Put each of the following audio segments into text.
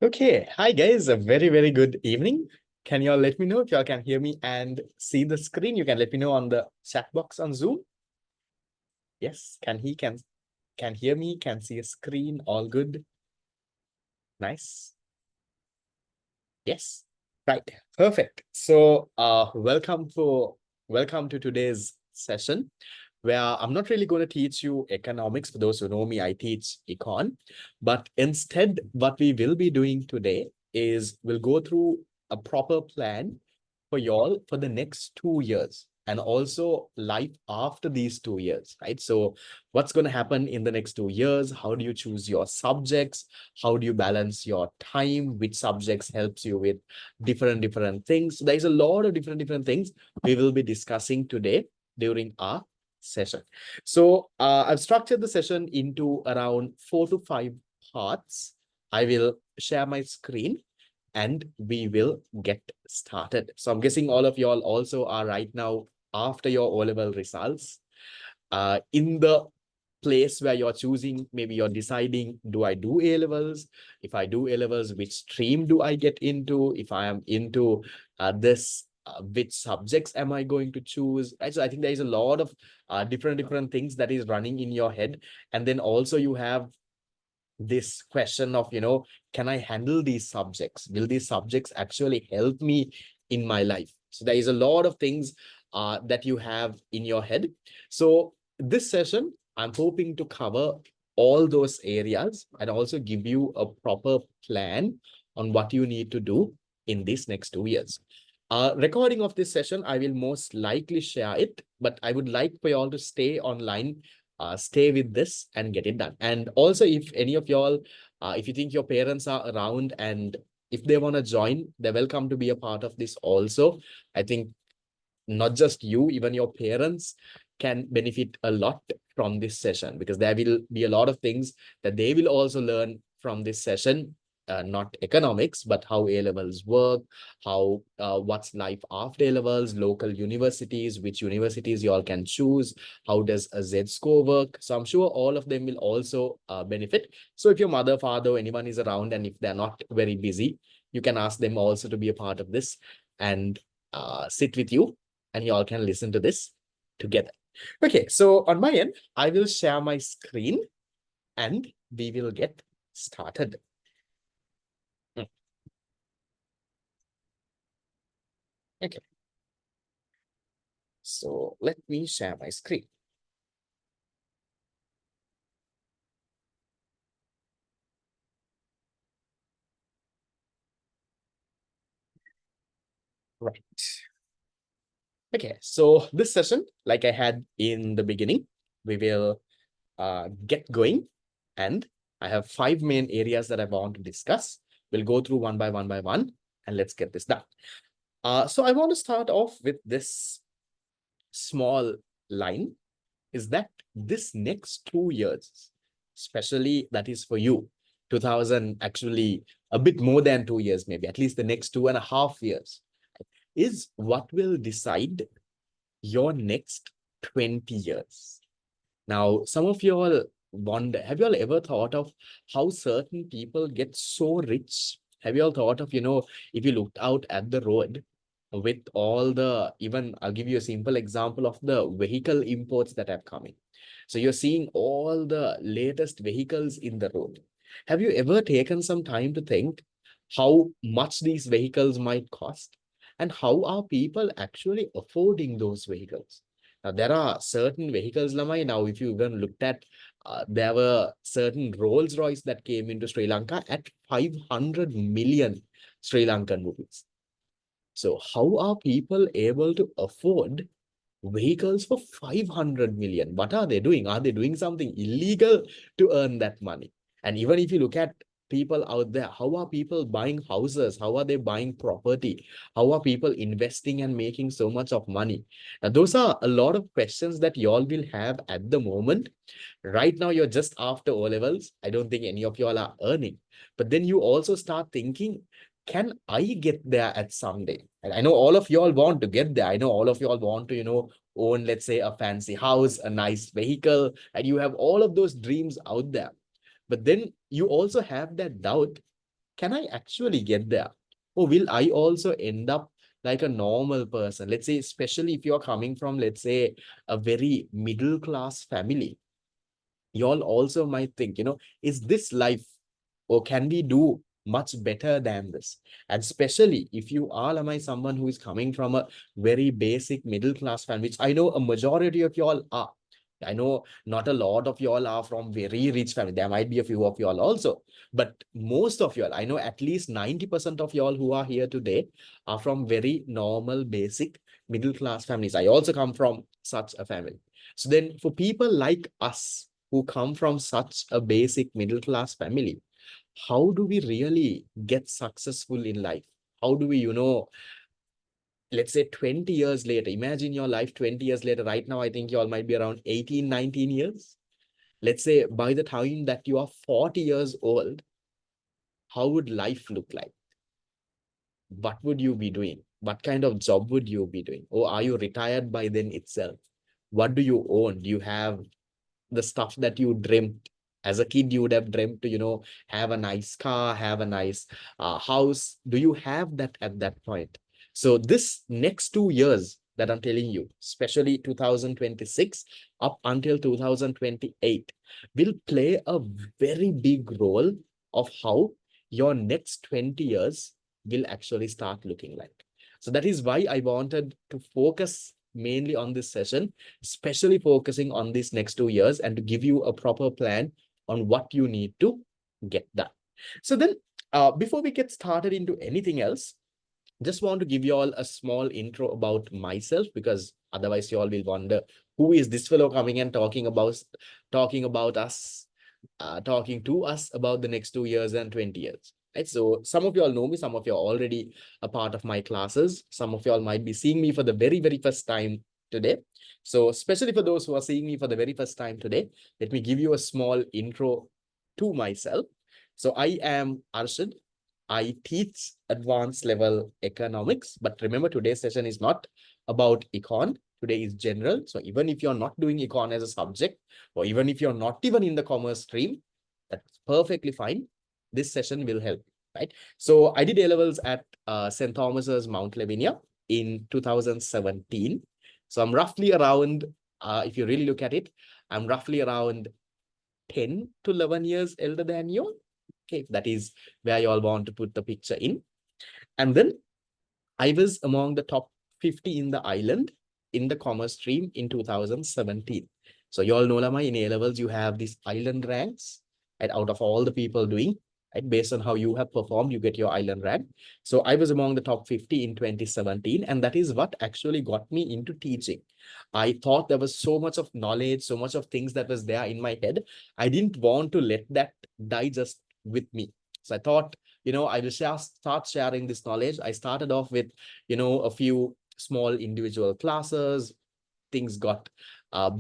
Okay, hi guys, a very good evening. Can y'all let me know if y'all can hear me and see the screen? You can let me know on the chat box on Zoom. Yes, can hear me, can see a screen, all good. Nice. Yes. Right. Perfect. So welcome to today's session where I'm not really going to teach you economics. For those who know me, I teach econ. But instead, what we will be doing today is we'll go through a proper plan for y'all for the next 2 years and also life after these 2 years, right? So what's going to happen in the next 2 years? How do you choose your subjects? How do you balance your time? Which subjects helps you with different things? So there's a lot of different things we will be discussing today during our session. So I've structured the session into around 4 to 5 parts. I will share my screen and we will get started. So I'm guessing all of y'all also are right now after your O-level results in the place where you're choosing, maybe you're deciding, do I do A-levels? If I do A-levels, which stream do I get into? If I am into this, which subjects am I going to choose? Right? So I think there is a lot of different things that is running in your head. And then also you have this question of, can I handle these subjects? Will these subjects actually help me in my life? So there is a lot of things that you have in your head. So this session, I'm hoping to cover all those areas and also give you a proper plan on what you need to do in these next 2 years. Recording of this session, I will most likely share it, but I would like for you all to stay online, stay with this and get it done. And also, if any of y'all, if you think your parents are around and if they want to join, they're welcome to be a part of this also. I think not just you, even your parents can benefit a lot from this session because there will be a lot of things that they will also learn from this session. Not economics, but how A-levels work, how what's life after A-levels, local universities, which universities you all can choose, how does a Z-score work. So I'm sure all of them will also benefit. So if your mother, father, anyone is around and if they're not very busy, you can ask them also to be a part of this and sit with you and you all can listen to this together. Okay, so on my end, I will share my screen and we will get started. Okay, so let me share my screen. Right. Okay, so this session, like I had in the beginning, we will get going. And I have 5 main areas that I want to discuss. We'll go through one by one, and let's get this done. So I want to start off with this small line is that this next 2 years, especially that is for you, 2000, actually a bit more than 2 years, maybe at least the next 2.5 years, is what will decide your next 20 years. Now, some of you all wonder, have you all ever thought of how certain people get so rich? Have you all thought of, if you looked out at the road with all the, even I'll give you a simple example of the vehicle imports that have come in. So you're seeing all the latest vehicles in the road. Have you ever taken some time to think how much these vehicles might cost? And how are people actually affording those vehicles? Now, there are certain vehicles, Lamai. Now, if you even looked at, there were certain Rolls Royce that came into Sri Lanka at 500 million Sri Lankan rupees. So how are people able to afford vehicles for 500 million? What are they doing? Are they doing something illegal to earn that money? And even if you look at people out there, how are people buying houses? How are they buying property? How are people investing and making so much of money? Now, those are a lot of questions that y'all will have at the moment. Right now, you're just after O levels. I don't think any of y'all are earning. But then you also start thinking, can I get there at someday? And I know all of y'all want to get there. I know all of y'all want to, own, let's say, a fancy house, a nice vehicle, and you have all of those dreams out there. But then you also have that doubt, can I actually get there? Or will I also end up like a normal person? Let's say, especially if you're coming from, let's say, a very middle class family, y'all also might think, is this life, or can we do much better than this? And especially if you are, am I someone who is coming from a very basic middle class family, which I know a majority of y'all are. I know not a lot of y'all are from very rich family. There might be a few of y'all also, but most of y'all, I know at least 90% of y'all who are here today are from very normal, basic middle class families. I also come from such a family. So then for people like us who come from such a basic middle class family, how do we really get successful in life? How do we, let's say 20 years later, imagine your life 20 years later. Right now, I think you all might be around 18, 19 years. Let's say by the time that you are 40 years old, how would life look like? What would you be doing? What kind of job would you be doing? Or are you retired by then itself? What do you own? Do you have the stuff that you dreamt as a kid? You would have dreamt to, have a nice car, have a nice house. Do you have that at that point? So this next 2 years that I'm telling you, especially 2026 up until 2028, will play a very big role of how your next 20 years will actually start looking like. So that is why I wanted to focus mainly on this session, especially focusing on these next 2 years, and to give you a proper plan on what you need to get done. So then, before we get started into anything else, just want to give you all a small intro about myself, because otherwise you all will wonder, who is this fellow coming and talking about us, talking to us about the next 2 years and 20 years. Right? So some of you all know me, some of you are already a part of my classes. Some of you all might be seeing me for the very, very first time today. So especially for those who are seeing me for the very first time today, let me give you a small intro to myself. So I am Arshad. I teach advanced level economics, but remember today's session is not about econ. Today is general. So even if you're not doing econ as a subject, or even if you're not even in the commerce stream, that's perfectly fine. This session will help, right? So I did A-levels at St. Thomas's, Mount Lavinia in 2017. So I'm roughly around, if you really look at it, I'm roughly around 10 to 11 years elder than you. Okay, that is where you all want to put the picture in. And then I was among the top 50 in the island in the commerce stream in 2017. So you all know, Lama, in A-levels, you have these island ranks, and out of all the people doing, right, based on how you have performed, you get your island rank. So I was among the top 50 in 2017, and that is what actually got me into teaching. I thought there was so much of knowledge, so much of things that was there in my head. I didn't want to let that die just with me. So I thought, I will start sharing this knowledge. I started off with, a few small individual classes. Things got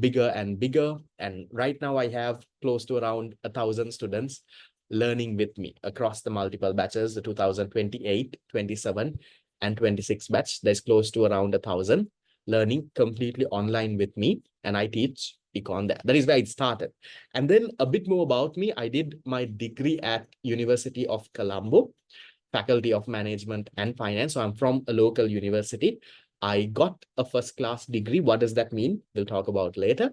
bigger and bigger. And right now I have close to around 1,000 students learning with me across the multiple batches, the 2028, 27, and 26 batch. There's close to around 1,000 learning completely online with me. And I teach econ there. That is where it started. And then a bit more about me. I did my degree at University of Colombo, Faculty of Management and Finance. So I'm from a local university. I got a first class degree. What does that mean? We'll talk about later.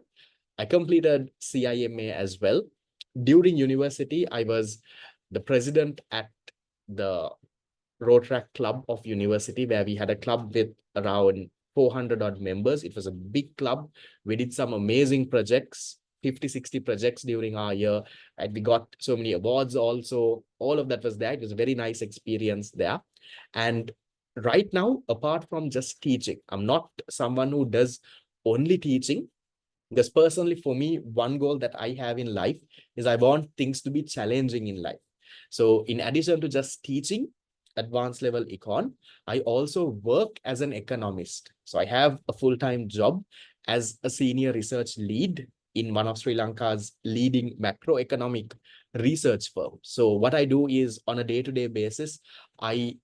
I completed CIMA as well. During university, I was the president at the Rotaract Club of University, where we had a club with around 400 odd members. It was a big club. We did some amazing projects, 50, 60 projects during our year. And we got so many awards also. All of that was there. It was a very nice experience there. And right now, apart from just teaching, I'm not someone who does only teaching. Because personally, for me, one goal that I have in life is I want things to be challenging in life. So in addition to just teaching advanced level econ, I also work as an economist. So I have a full-time job as a senior research lead in one of Sri Lanka's leading macroeconomic research firm. So what I do is on a day-to-day basis, I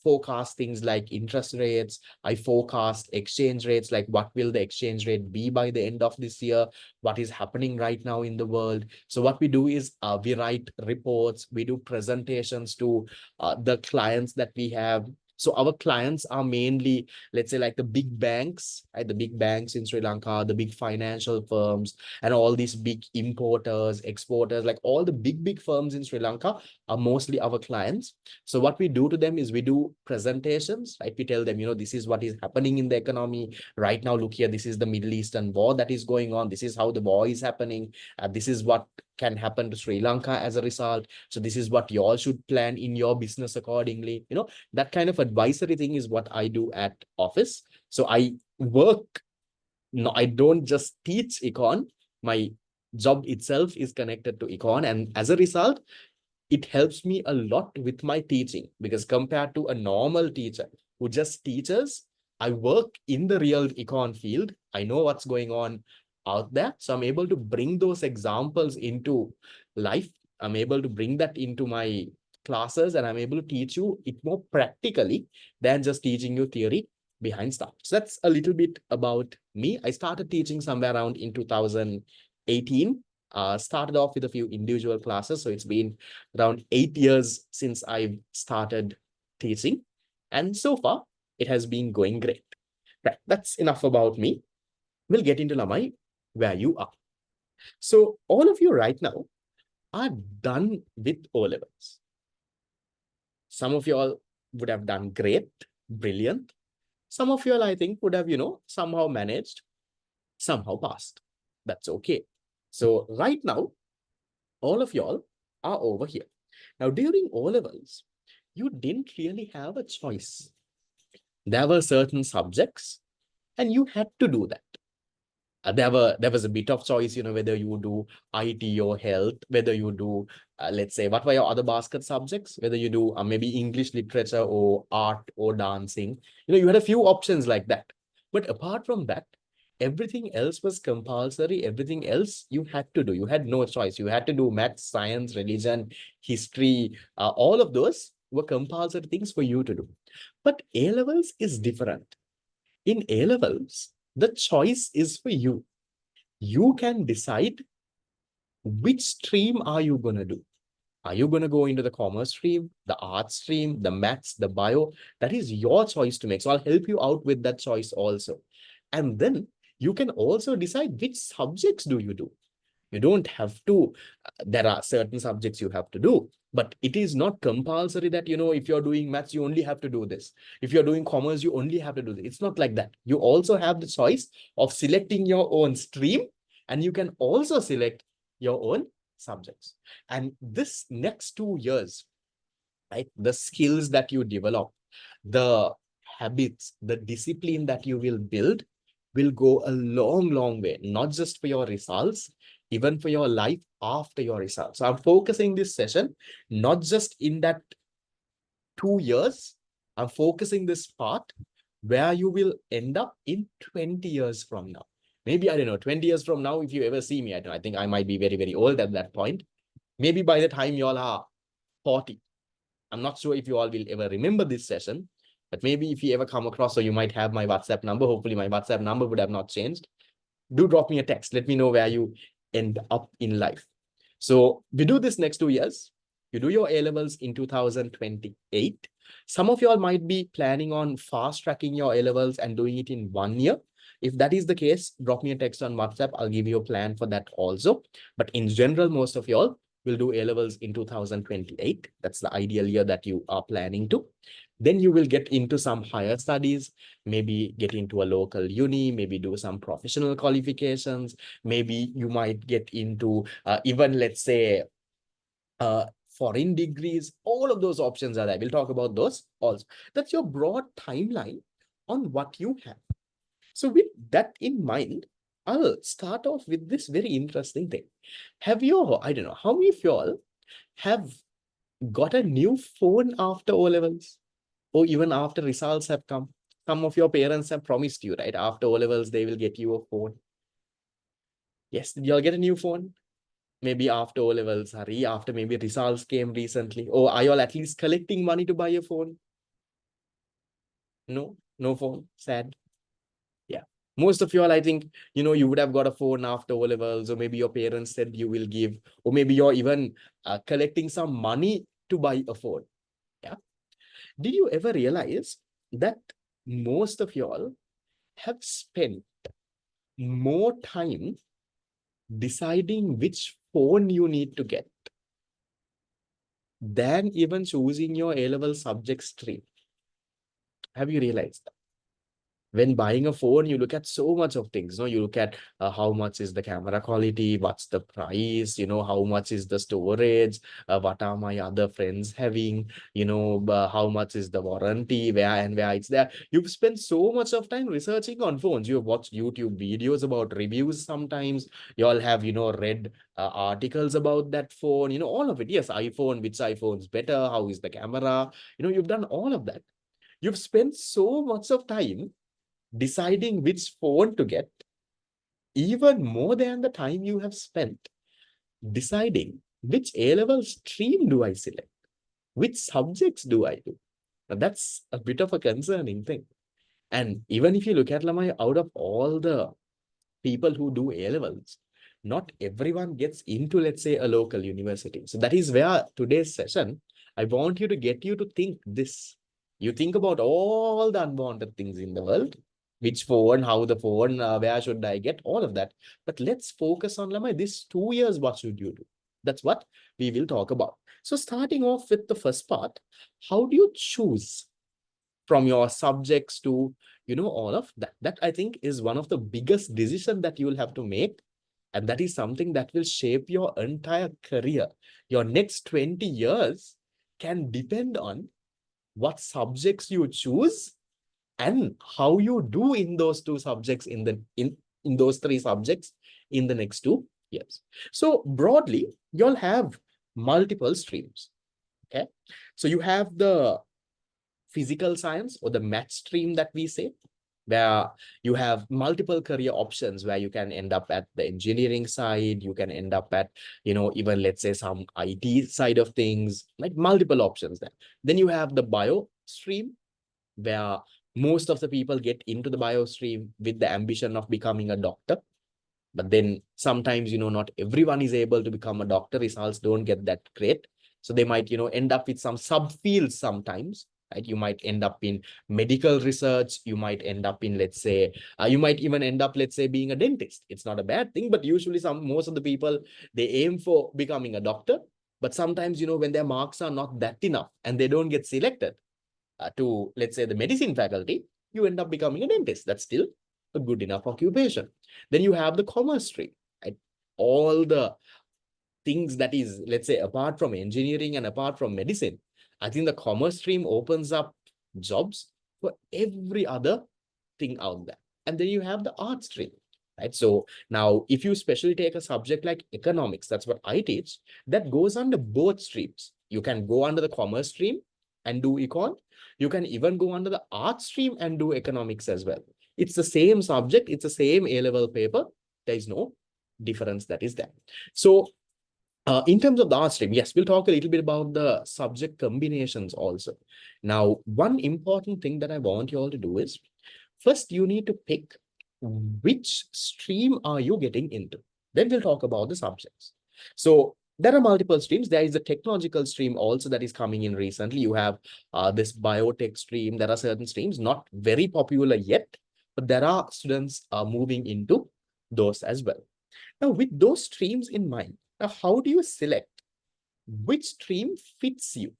forecast things like interest rates. I forecast exchange rates, like what will the exchange rate be by the end of this year? What is happening right now in the world? So what we do is we write reports, we do presentations to the clients that we have. So our clients are mainly, let's say, like the big banks, right? The big banks in Sri Lanka, the big financial firms, and all these big importers, exporters, like all the big firms in Sri Lanka are mostly our clients. So what we do to them is we do presentations, right? We tell them, this is what is happening in the economy right now. Look here, this is the Middle Eastern war that is going on. This is how the war is happening. This is what can happen to Sri Lanka as a result. So this is what you all should plan in your business accordingly. That kind of advisory thing is what I do at office. So I work, no, I don't just teach econ. My job itself is connected to econ. And as a result, it helps me a lot with my teaching, because compared to a normal teacher who just teaches, I work in the real econ field. I know what's going on out there. So I'm able to bring those examples into life. I'm able to bring that into my classes, and I'm able to teach you it more practically than just teaching you theory behind stuff. So that's a little bit about me. I started teaching somewhere around in 2018. Started off with a few individual classes. So it's been around 8 years since I've started teaching. And so far, it has been going great. Right, that's enough about me. We'll get into Lamai, where you are. So all of you right now are done with O-levels. Some of you all would have done great, brilliant. Some of you all, I think, would have, somehow managed, somehow passed. That's okay. So right now, all of y'all are over here. Now, during O-levels, you didn't really have a choice. There were certain subjects, and you had to do that. There was a bit of choice, whether you do IT or health, whether you do, let's say, what were your other basket subjects? Whether you do maybe English literature or art or dancing. You had a few options like that. But apart from that, everything else was compulsory. Everything else you had to do. You had no choice. You had to do maths, science, religion, history. All of those were compulsory things for you to do. But A-levels is different. In A-levels, the choice is for you. You can decide which stream are you going to do. Are you going to go into the commerce stream, the art stream, the maths, the bio? That is your choice to make. So I'll help you out with that choice also. And then you can also decide which subjects do you do. You don't have to, there are certain subjects you have to do, but it is not compulsory that, if you're doing maths, you only have to do this. If you're doing commerce, you only have to do this. It's not like that. You also have the choice of selecting your own stream, and you can also select your own subjects. And this next 2 years, right, the skills that you develop, the habits, the discipline that you will build will go a long way, not just for your results, even for your life after your results. So I'm focusing this session, not just in that 2 years, I'm focusing this part where you will end up in 20 years from now. Maybe, I don't know, 20 years from now, if you ever see me, I think I might be very old at that point. Maybe by the time you all are 40, I'm not sure if you all will ever remember this session, but maybe if you ever come across, or you might have my WhatsApp number. Hopefully my WhatsApp number would have not changed. Do drop me a text. Let me know where you end up in life. So we do this next 2 years. You do your A-levels in 2028. Some of you all might be planning on fast tracking your A-levels and doing it in 1 year. If that is the case, drop me a text on WhatsApp. I'll give you a plan for that also. But in general, most of you all will do A-levels in 2028. That's the ideal year that you are planning to. Then you will get into some higher studies, maybe get into a local uni, maybe do some professional qualifications. Maybe you might get into even, let's say, foreign degrees. All of those options are there. We'll talk about those also. That's your broad timeline on what you have. So with that in mind, I'll start off with this very interesting thing. Have you, I don't know, how many of y'all have got a new phone after O-levels, or even after results have come? Some of your parents have promised you, right? After O-levels, they will get you a phone. Yes, did y'all get a new phone? Maybe after O-levels, Hari, after maybe results came recently. Or are y'all at least collecting money to buy a phone? No phone. Sad. Yeah. Most of y'all, I think, you would have got a phone after O levels, or maybe your parents said you will give, or maybe you're even collecting some money to buy a phone. Yeah. Did you ever realize that most of y'all have spent more time deciding which phone you need to get than even choosing your A-level subject stream? Have you realized that? When buying a phone, you look at so much of things. You look at how much is the camera quality, what's the price, how much is the storage, what are my other friends having, how much is the warranty, where it's there. You've spent so much of time researching on phones. You've watched YouTube videos about reviews sometimes. You all have, read articles about that phone, all of it. Yes, iPhone, which iPhone's better, how is the camera? You've done all of that. You've spent so much of time deciding which phone to get, even more than the time you have spent deciding which A-level stream do I select, which subjects do I do. Now, that's a bit of a concerning thing. And even if you look at Lamai, out of all the people who do A-levels, not everyone gets into, let's say, a local university. So that is where today's session, I want you to get you to think this. You think about all the unwanted things in the world, which phone, how the phone, where should I get, all of that. But let's focus on, Lamai, this 2 years, what should you do? That's what we will talk about. So starting off with the first part, how do you choose from your subjects to, all of that? That I think is one of the biggest decisions that you will have to make. And that is something that will shape your entire career. Your next 20 years can depend on what subjects you choose and how you do in those two subjects in those three subjects in the next 2 years. So broadly, you'll have multiple streams. Okay. So you have the physical science or the math stream that we say, where you have multiple career options, where you can end up at the engineering side, you can end up at, even let's say some IT side of things, like multiple options there. Then you have the bio stream, where most of the people get into the bio stream with the ambition of becoming a doctor. But then sometimes, not everyone is able to become a doctor. Results don't get that great. So they might, end up with some subfields sometimes. Right? You might end up in medical research. You might end up in, let's say, you might even end up, let's say, being a dentist. It's not a bad thing, but usually most of the people, they aim for becoming a doctor. But sometimes, when their marks are not that enough and they don't get selected to, let's say, the medicine faculty, you end up becoming a dentist. That's still a good enough occupation. Then you have the commerce stream, right? All the things that is, let's say, apart from engineering and apart from medicine, I think the commerce stream opens up jobs for every other thing out there. And then you have the art stream, right? So now, if you especially take a subject like economics, that's what I teach, that goes under both streams. You can go under the commerce stream and do econ. You can even go under the art stream and do economics as well. It's the same subject. It's the same A-level paper. There is no difference that is there. So in terms of the art stream, yes, we'll talk a little bit about the subject combinations also. Now, one important thing that I want you all to do is, first, you need to pick which stream are you getting into. Then we'll talk about the subjects. So there are multiple streams. There is a technological stream also that is coming in recently. You have this biotech stream. There are certain streams, not very popular yet, but there are students moving into those as well. Now, with those streams in mind, now how do you select which stream fits you?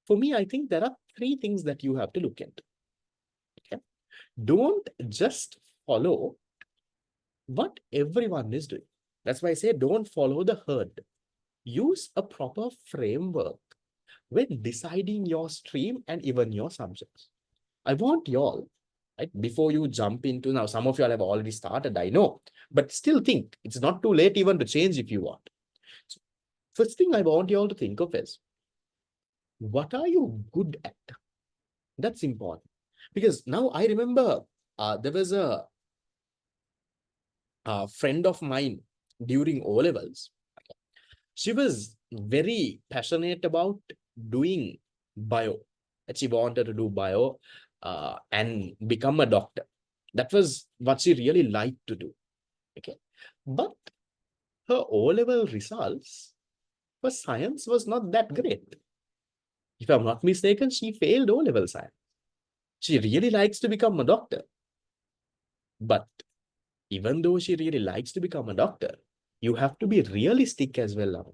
For me, I think there are three things that you have to look at. Okay? Don't just follow what everyone is doing. That's why I say don't follow the herd. Use a proper framework when deciding your stream and even your subjects. I want y'all, right, before you jump into, now some of y'all have already started, I know, but still think it's not too late even to change if you want. So first thing I want you all to think of is, what are you good at? That's important. Because now I remember there was a friend of mine during O levels. She was very passionate about doing bio. And she wanted to do bio. and become a doctor. That was what she really liked to do. Okay. But her O-level results for science was not that great. If I'm not mistaken, she failed O-level science. She really likes to become a doctor. But even though she really likes to become a doctor, you have to be realistic as well now.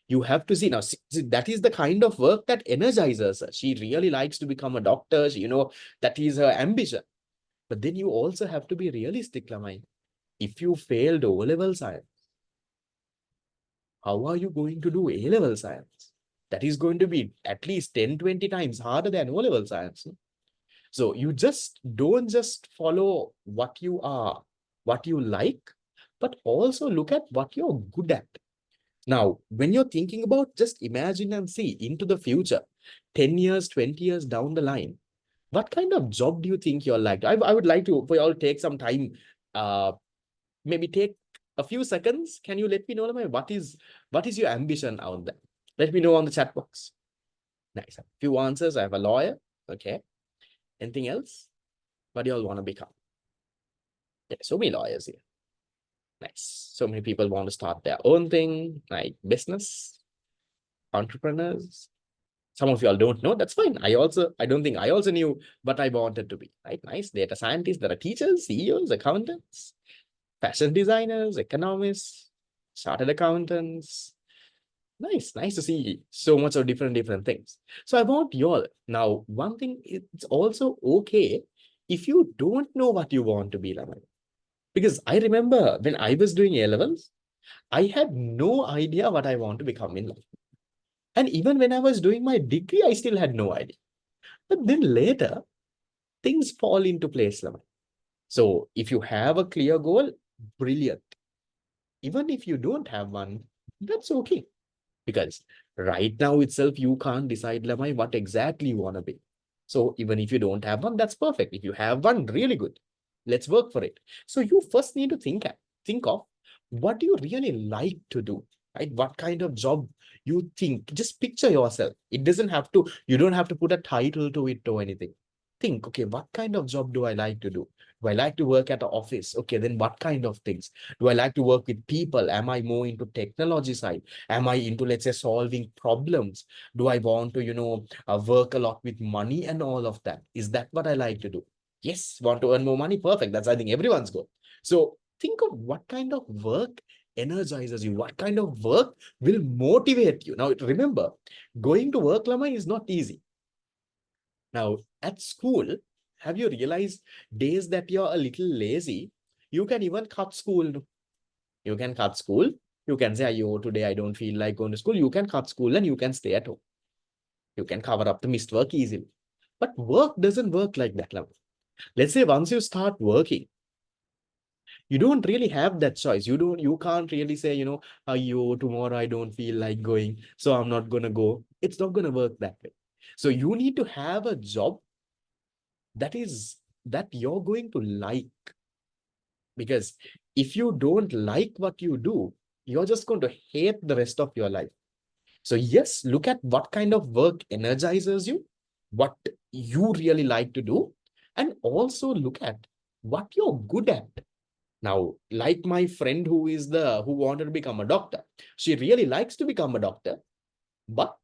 You have to see now, that is the kind of work that energizes her. She really likes to become a doctor. That is her ambition. But then you also have to be realistic, Lamai. If you failed O-level science, how are you going to do A-level science? That is going to be at least 10, 20 times harder than O-level science. So you just don't just follow what you are, what you like, but also look at what you're good at. Now, when you're thinking about, just imagine and see into the future, 10 years, 20 years down the line, what kind of job do you think you're like? I would like to, for you all, take some time, maybe take a few seconds. Can you let me know, what is your ambition out there? Let me know on the chat box. Nice. A few answers. I have a lawyer. Okay. Anything else? What do you all want to become? Yeah, so many lawyers here. Nice. So many people want to start their own thing, like business, entrepreneurs. Some of you all don't know. That's fine. I don't think I also knew what I wanted to be. Right? Nice. Data scientists. There are teachers, CEOs, accountants, fashion designers, economists, chartered accountants. Nice to see so much of different things. So I want you all, now, one thing, it's also okay if you don't know what you want to be, Raman. Because I remember when I was doing A-levels, I had no idea what I want to become in life. And even when I was doing my degree, I still had no idea. But then later, things fall into place, Raman. So if you have a clear goal, brilliant. Even if you don't have one, that's okay. Because right now itself, you can't decide, Lamai, what exactly you want to be. So even if you don't have one, that's perfect. If you have one, really good. Let's work for it. So you first need to think of what do you really like to do, right? What kind of job you think. Just picture yourself. It doesn't have to, you don't have to put a title to it or anything. Think, okay, what kind of job do I like to do? Do I like to work at an office? Okay, then what kind of things? Do I like to work with people? Am I more into technology side? Am I into, let's say, solving problems? Do I want to, work a lot with money and all of that? Is that what I like to do? Yes, want to earn more money? Perfect. That's, I think, everyone's goal. So think of what kind of work energizes you. What kind of work will motivate you? Now, remember, going to work, Lama, is not easy. Now, at school, have you realized days that you're a little lazy, you can even cut school. You can cut school. You can say, oh, today I don't feel like going to school. You can cut school and you can stay at home. You can cover up the missed work easily. But work doesn't work like that. Let's say once you start working, you don't really have that choice. You can't really say, you tomorrow I don't feel like going, so I'm not going to go. It's not going to work that way. So you need to have a job that you're going to like. Because if you don't like what you do, you're just going to hate the rest of your life. So yes, look at what kind of work energizes you, what you really like to do, and also look at what you're good at. Now, like my friend who wanted to become a doctor, she really likes to become a doctor, but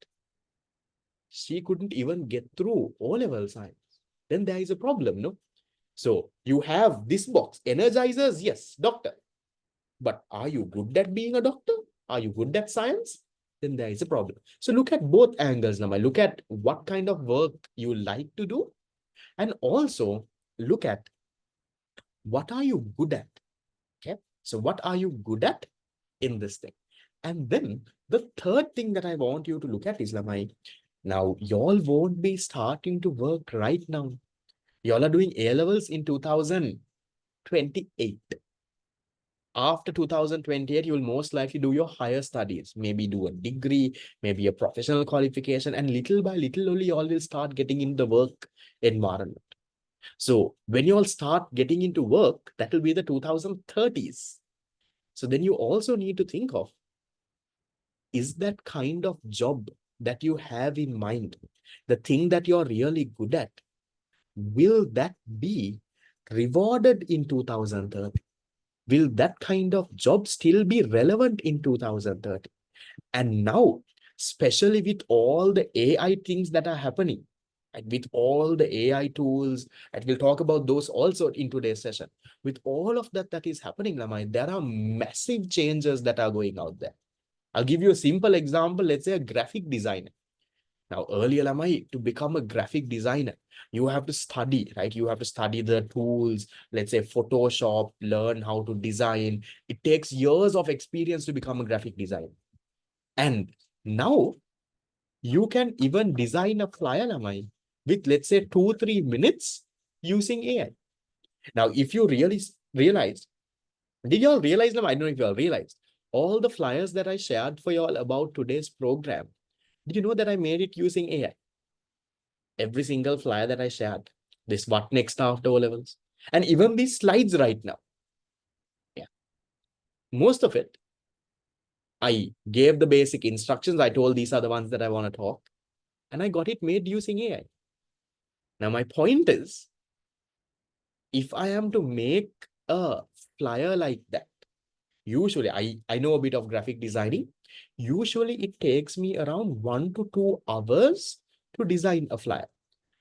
she couldn't even get through O-level science. Then there is a problem, no? So you have this box, energizers, yes, doctor. But are you good at being a doctor? Are you good at science? Then there is a problem. So look at both angles, Nama. Look at what kind of work you like to do, and also look at what are you good at. Okay. So what are you good at in this thing? And then the third thing that I want you to look at is, Lamai, now y'all won't be starting to work right now. Y'all are doing A-levels in 2028. After 2028, you will most likely do your higher studies, maybe do a degree, maybe a professional qualification, and little by little only you all will start getting in the work environment. So when you all start getting into work, that will be the 2030s. So then you also need to think of, is that kind of job that you have in mind, the thing that you're really good at, will that be rewarded in 2030? Will that kind of job still be relevant in 2030? And now, especially with all the AI things that are happening, and with all the AI tools, and we'll talk about those also in today's session. With all of that that is happening, Lamai, there are massive changes that are going out there. I'll give you a simple example. Let's say a graphic designer. Now, earlier, Lamai, to become a graphic designer, you have to study, right? You have to study the tools, let's say Photoshop, learn how to design. It takes years of experience to become a graphic designer. And now you can even design a flyer, Lamai, with, let's say, 2-3 minutes using AI. Now, if you really realize, did you all realize, Lamai? I don't know if you all realized, all the flyers that I shared for you all about today's program, did you know that I made it using AI? Every single flyer that I shared, this what next after O levels, and even these slides right now. Yeah, most of it, I gave the basic instructions. I told these are the ones that I want to talk, and I got it made using AI. Now, my point is, if I am to make a flyer like that, usually I know a bit of graphic designing. Usually it takes me around 1 to 2 hours to design a flyer.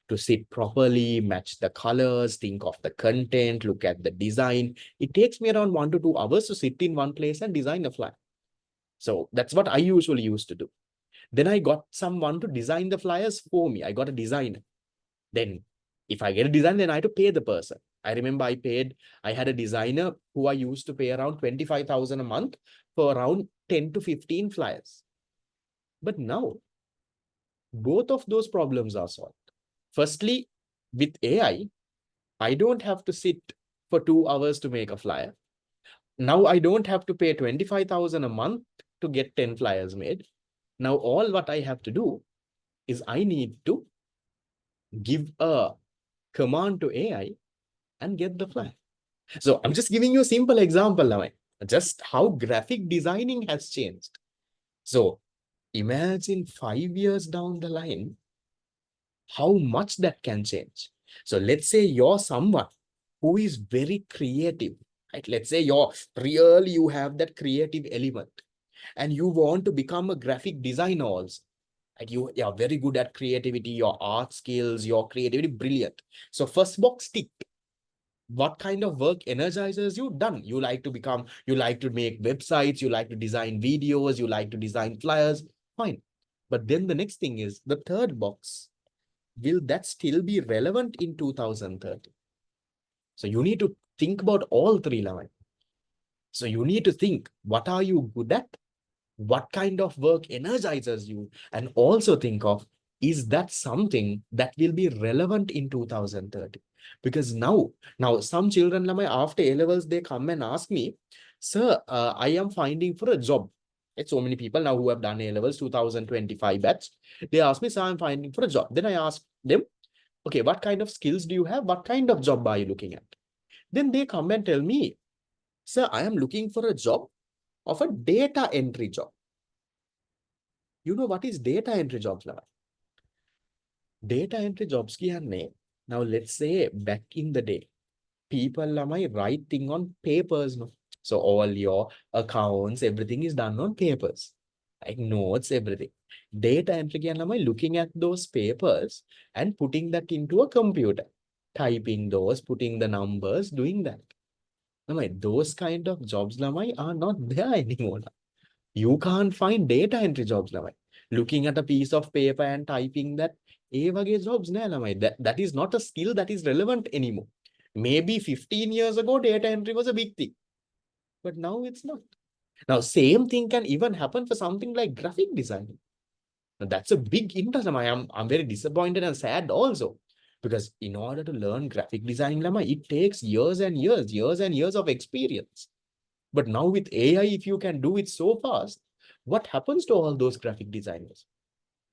To sit properly, match the colors, think of the content, look at the design. It takes me around 1 to 2 hours to sit in one place and design a flyer. So that's what I usually used to do. Then I got someone to design the flyers for me. I got a designer. Then if I get a design, then I had to pay the person. I remember I had a designer who I used to pay around 25,000 a month for around 10 to 15 flyers. But now, both of those problems are solved. Firstly, with I don't have to sit for 2 hours to make a flyer. Now I don't have to pay 25,000 a month to get 10 flyers made. Now all what I have to do is I need to give a command to AI and get the flyer. So I'm just giving you a simple example now, just how graphic designing has changed. So imagine 5 years down the line, how much that can change. So let's say you're someone who is very creative, right? Let's say you have that creative element and you want to become a graphic designer also. And you are very good at creativity, your art skills, your creativity, brilliant. So first box tick. What kind of work energizes you? Done. You like to make websites, you like to design videos, you like to design flyers. Fine. But then the next thing is the third box. Will that still be relevant in 2030? So you need to think about all three lines. So you need to think, what are you good at? What kind of work energizes you? And also think of, is that something that will be relevant in 2030? Because now some children, after A levels, they come and ask me, sir, I am finding for a job. It's so many people now who have done A levels 2025 batch. They ask me, sir, I'm finding for a job. Then I ask them, okay, what kind of skills do you have? What kind of job are you looking at? Then they come and tell me, sir, I am looking for a job of a data entry job. You know what is data entry jobs now? Data entry jobs කියන්නේ, now let's say back in the day, people lamai writing on papers. No? So all your accounts, everything is done on papers. Like notes, everything. Data entry කියන්නේ lamai looking at those papers and putting that into a computer. Typing those, putting the numbers, doing that. Lamai, those kind of jobs lamai are not there anymore. You can't find data entry jobs lamai. Looking at a piece of paper and typing that, ඒ වගේ jobs නෑ ළමයි. That is not a skill that is relevant anymore. Maybe 15 years ago, data entry was a big thing, but now it's not. Now, same thing can even happen for something like graphic designing. Now, that's a big interest. I'm very disappointed and sad also, because in order to learn graphic design, it takes years and years of experience. But now with AI, if you can do it so fast, what happens to all those graphic designers?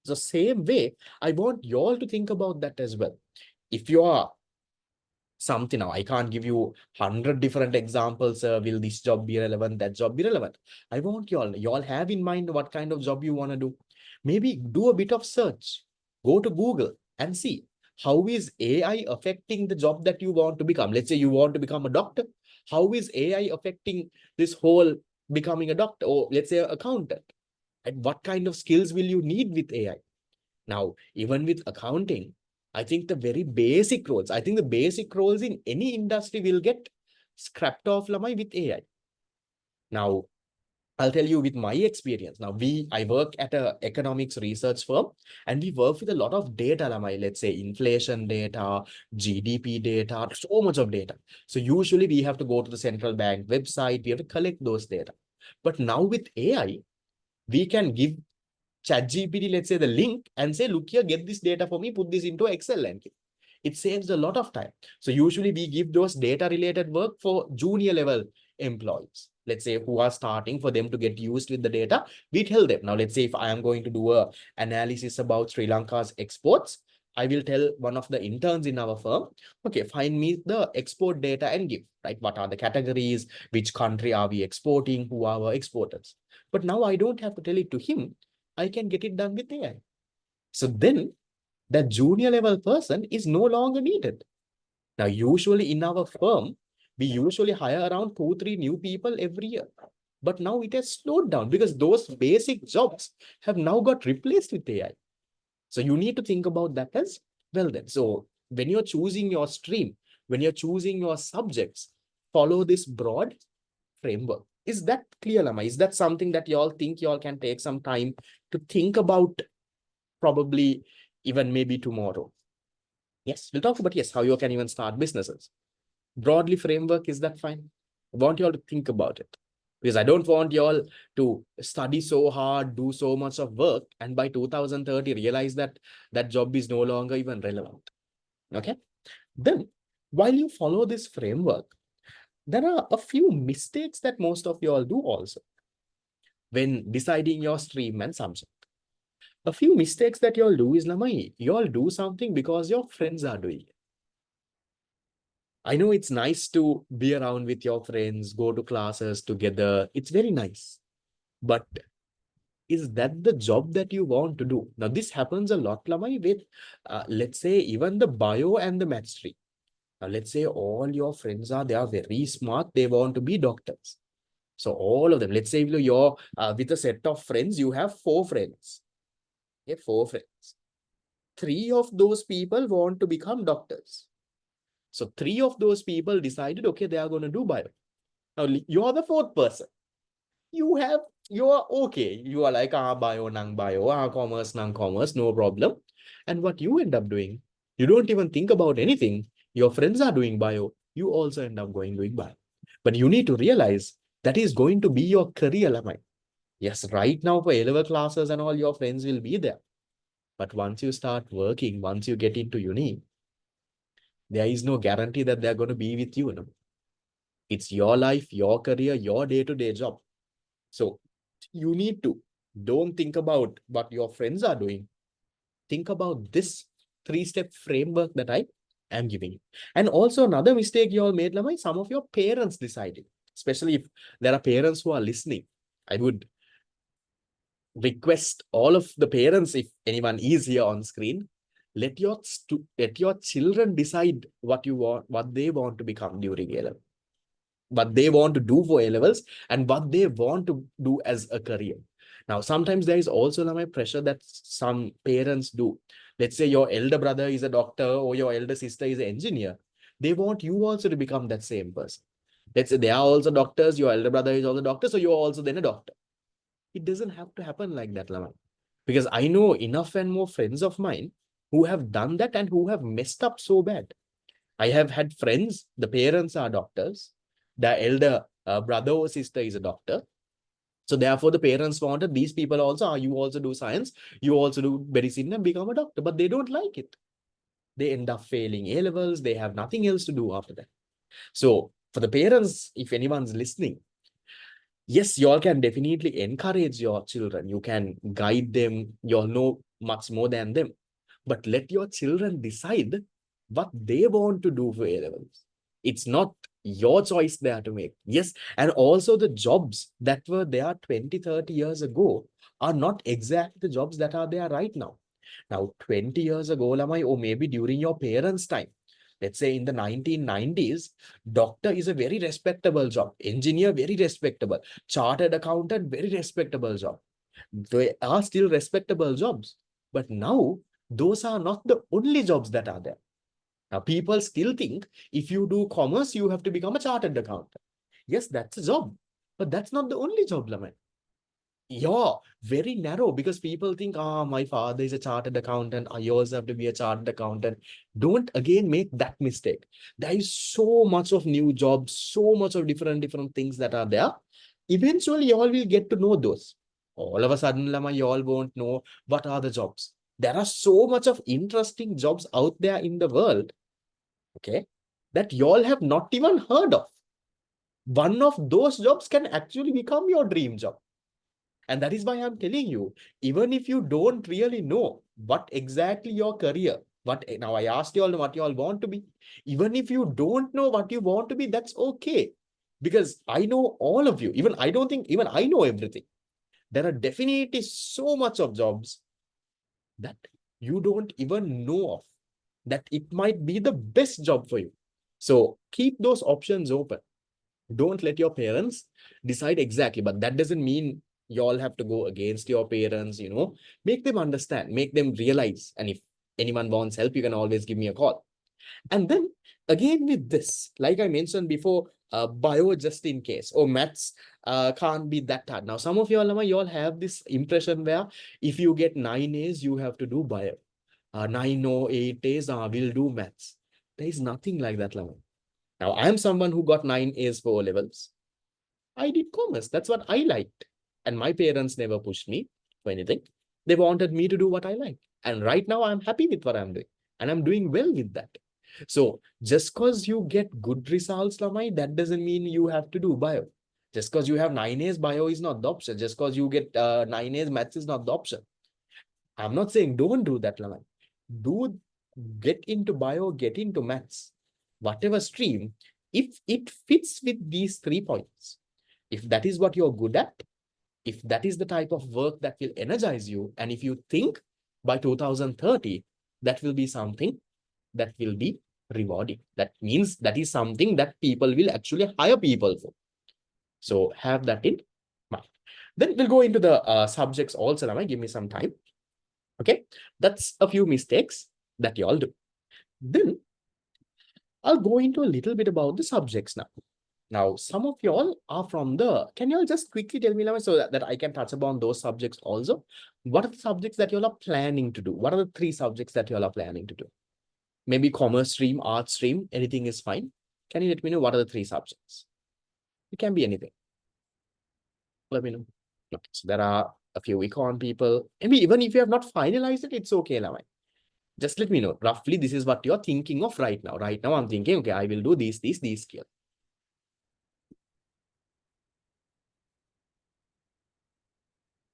So same way, I want you all to think about that as well. If you are something now, I can't give you 100 different examples. Will this job be relevant? That job be relevant? I want you all have in mind what kind of job you want to do. Maybe do a bit of search. Go to Google and see How is AI affecting the job that you want to become? Let's say you want to become a doctor. How is AI affecting this whole becoming a doctor, or let's say an accountant? And what kind of skills will you need with AI? Now, even with accounting, I think the very basic roles, I think the basic roles in any industry will get scrapped off, Lamai, with AI. Now, I'll tell you with my experience. Now, I work at a economics research firm, and we work with a lot of data, Lamai, let's say inflation data, GDP data, so much of data. So usually we have to go to the central bank website, we have to collect those data. But now with AI, we can give ChatGPT, let's say, the link and say, look here, get this data for me, put this into Excel and give. It saves a lot of time. So usually we give those data related work for junior level employees, let's say, who are starting, for them to get used with the data. We tell them, now let's say if I am going to do a analysis about Sri Lanka's exports, I will tell one of the interns in our firm, okay, find me the export data and give, right? What are the categories? Which country are we exporting? Who are our exporters? But now I don't have to tell it to him. I can get it done with AI. So then that junior level person is no longer needed. Now, usually in our firm, we usually hire around 2, 3 new people every year. But now it has slowed down because those basic jobs have now got replaced with AI. So you need to think about that as well then. So when you're choosing your stream, when you're choosing your subjects, follow this broad framework. Is that clear, Lama? Is that something that y'all think y'all can take some time to think about, probably even maybe tomorrow? Yes, we'll talk about, yes, how you can even start businesses. Broadly framework, is that fine? I want you all to think about it. Because I don't want you all to study so hard, do so much of work, and by 2030 realize that that job is no longer even relevant. Okay? Then, while you follow this framework, there are a few mistakes that most of you all do also when deciding your stream and subject. A few mistakes that you all do is, Lamai, you all do something because your friends are doing it. I know it's nice to be around with your friends, go to classes together. It's very nice. But is that the job that you want to do? Now, this happens a lot, Lamai, with, let's say, even the bio and the math stream. Now, let's say all your friends they are very smart. They want to be doctors. So all of them, let's say you're with a set of friends, you have 4 friends. Okay, 4 friends. 3 of those people want to become doctors. So 3 of those people decided, okay, they are going to do bio. Now you're the 4th person. You're okay. You are like, bio, nang bio, commerce, nang commerce, no problem. And what you end up doing, you don't even think about anything. Your friends are doing bio. You also end up doing bio. But you need to realize that is going to be your career, Lamai. Yes, right now for A-level classes and all, your friends will be there. But once you start working, once you get into uni, there is no guarantee that they're going to be with you. No? It's your life, your career, your day-to-day job. So you need to, don't think about what your friends are doing. Think about this 3-step framework that I am giving you. And also another mistake you all made, Lamai, some of your parents decided, especially if there are parents who are listening, I would request all of the parents, if anyone is here on screen, let your children decide what they want to become during A-level, what they want to do for A-levels, and what they want to do as a career. Now, sometimes there is also my pressure that some parents do. Let's say your elder brother is a doctor or your elder sister is an engineer. They want you also to become that same person. Let's say they are also doctors, your elder brother is also a doctor, so you're also then a doctor. It doesn't have to happen like that, Lama. Because I know enough and more friends of mine who have done that and who have messed up so bad. I have had friends, the parents are doctors, the elder brother or sister is a doctor. So therefore, the parents wanted these people also, you also do science, you also do medicine and become a doctor, but they don't like it. They end up failing A-levels. They have nothing else to do after that. So for the parents, if anyone's listening, yes, you all can definitely encourage your children. You can guide them. You all know much more than them. But let your children decide what they want to do for A-levels. It's not your choice they are to make. Yes, and also the jobs that were there 20, 30 years ago are not exactly the jobs that are there right now. Now, 20 years ago, Lamai, or maybe during your parents' time, let's say in the 1990s, doctor is a very respectable job. Engineer, very respectable. Chartered accountant, very respectable job. They are still respectable jobs. But now, those are not the only jobs that are there. Now, people still think if you do commerce, you have to become a chartered accountant. Yes, that's a job. But that's not the only job, Lamai. Yeah, very narrow because people think, my father is a chartered accountant. I also have to be a chartered accountant. Don't again make that mistake. There is so much of new jobs, so much of different things that are there. Eventually, you all will get to know those. All of a sudden, Lama, you all won't know what are the jobs. There are so much of interesting jobs out there in the world, okay, that you all have not even heard of. One of those jobs can actually become your dream job. And that is why I'm telling you, even if you don't really know what exactly your career, what now I asked you all what you all want to be. Even if you don't know what you want to be, that's okay. Because I know all of you. Even I don't think even I know everything. There are definitely so much of jobs that you don't even know of, that it might be the best job for you. So keep those options open. Don't let your parents decide exactly, but that doesn't mean you all have to go against your parents, make them understand, make them realize. And if anyone wants help, you can always give me a call. And then again with this, like I mentioned before, bio just in case, or maths can't be that hard. Now, some of you all have this impression where if you get 9 A's, you have to do bio. 9 or 8 A's, we'll do maths. There is nothing like that, Lama. Now, I am someone who got 9 A's for O-levels. I did commerce. That's what I liked. And my parents never pushed me for anything. They wanted me to do what I like. And right now, I'm happy with what I'm doing. And I'm doing well with that. So just because you get good results, Lamai, that doesn't mean you have to do bio. Just because you have 9 A's, bio is not the option. Just because you get 9 A's, maths is not the option. I'm not saying don't do that, Lamai. Do get into bio, get into maths, whatever stream, if it fits with these 3 points, if that is what you're good at, if that is the type of work that will energize you, and if you think by 2030, that will be something that will be rewarding. That means that is something that people will actually hire people for. So have that in mind. Then we'll go into the subjects also. Rama, give me some time. Okay, that's a few mistakes that you all do. Then I'll go into a little bit about the subjects now. Now, some of y'all are from can you all just quickly tell me now so that I can touch upon those subjects also? What are the subjects that y'all are planning to do? What are the 3 subjects that y'all are planning to do? Maybe commerce stream, art stream, anything is fine. Can you let me know what are the 3 subjects? It can be anything. Let me know. Okay, so there are a few econ people. Maybe even if you have not finalized it, it's okay, Lamai. Just let me know. Roughly, this is what you're thinking of right now. Right now, I'm thinking, okay, I will do these skills.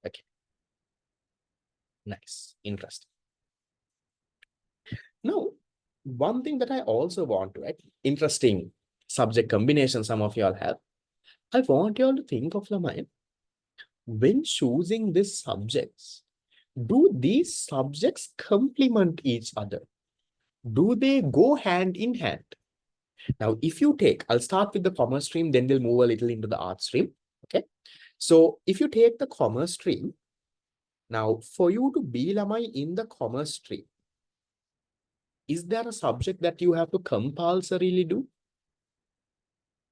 Okay, nice, interesting. Now, one thing that I also want to, right, interesting subject combination some of y'all have. I want y'all to think of Lamai, when choosing these subjects, do these subjects complement each other? Do they go hand in hand? Now, if you take, I'll start with the commerce stream, then we'll move a little into the art stream. Okay. So if you take the commerce stream, now for you to be Lamai in the commerce stream, is there a subject that you have to compulsorily do?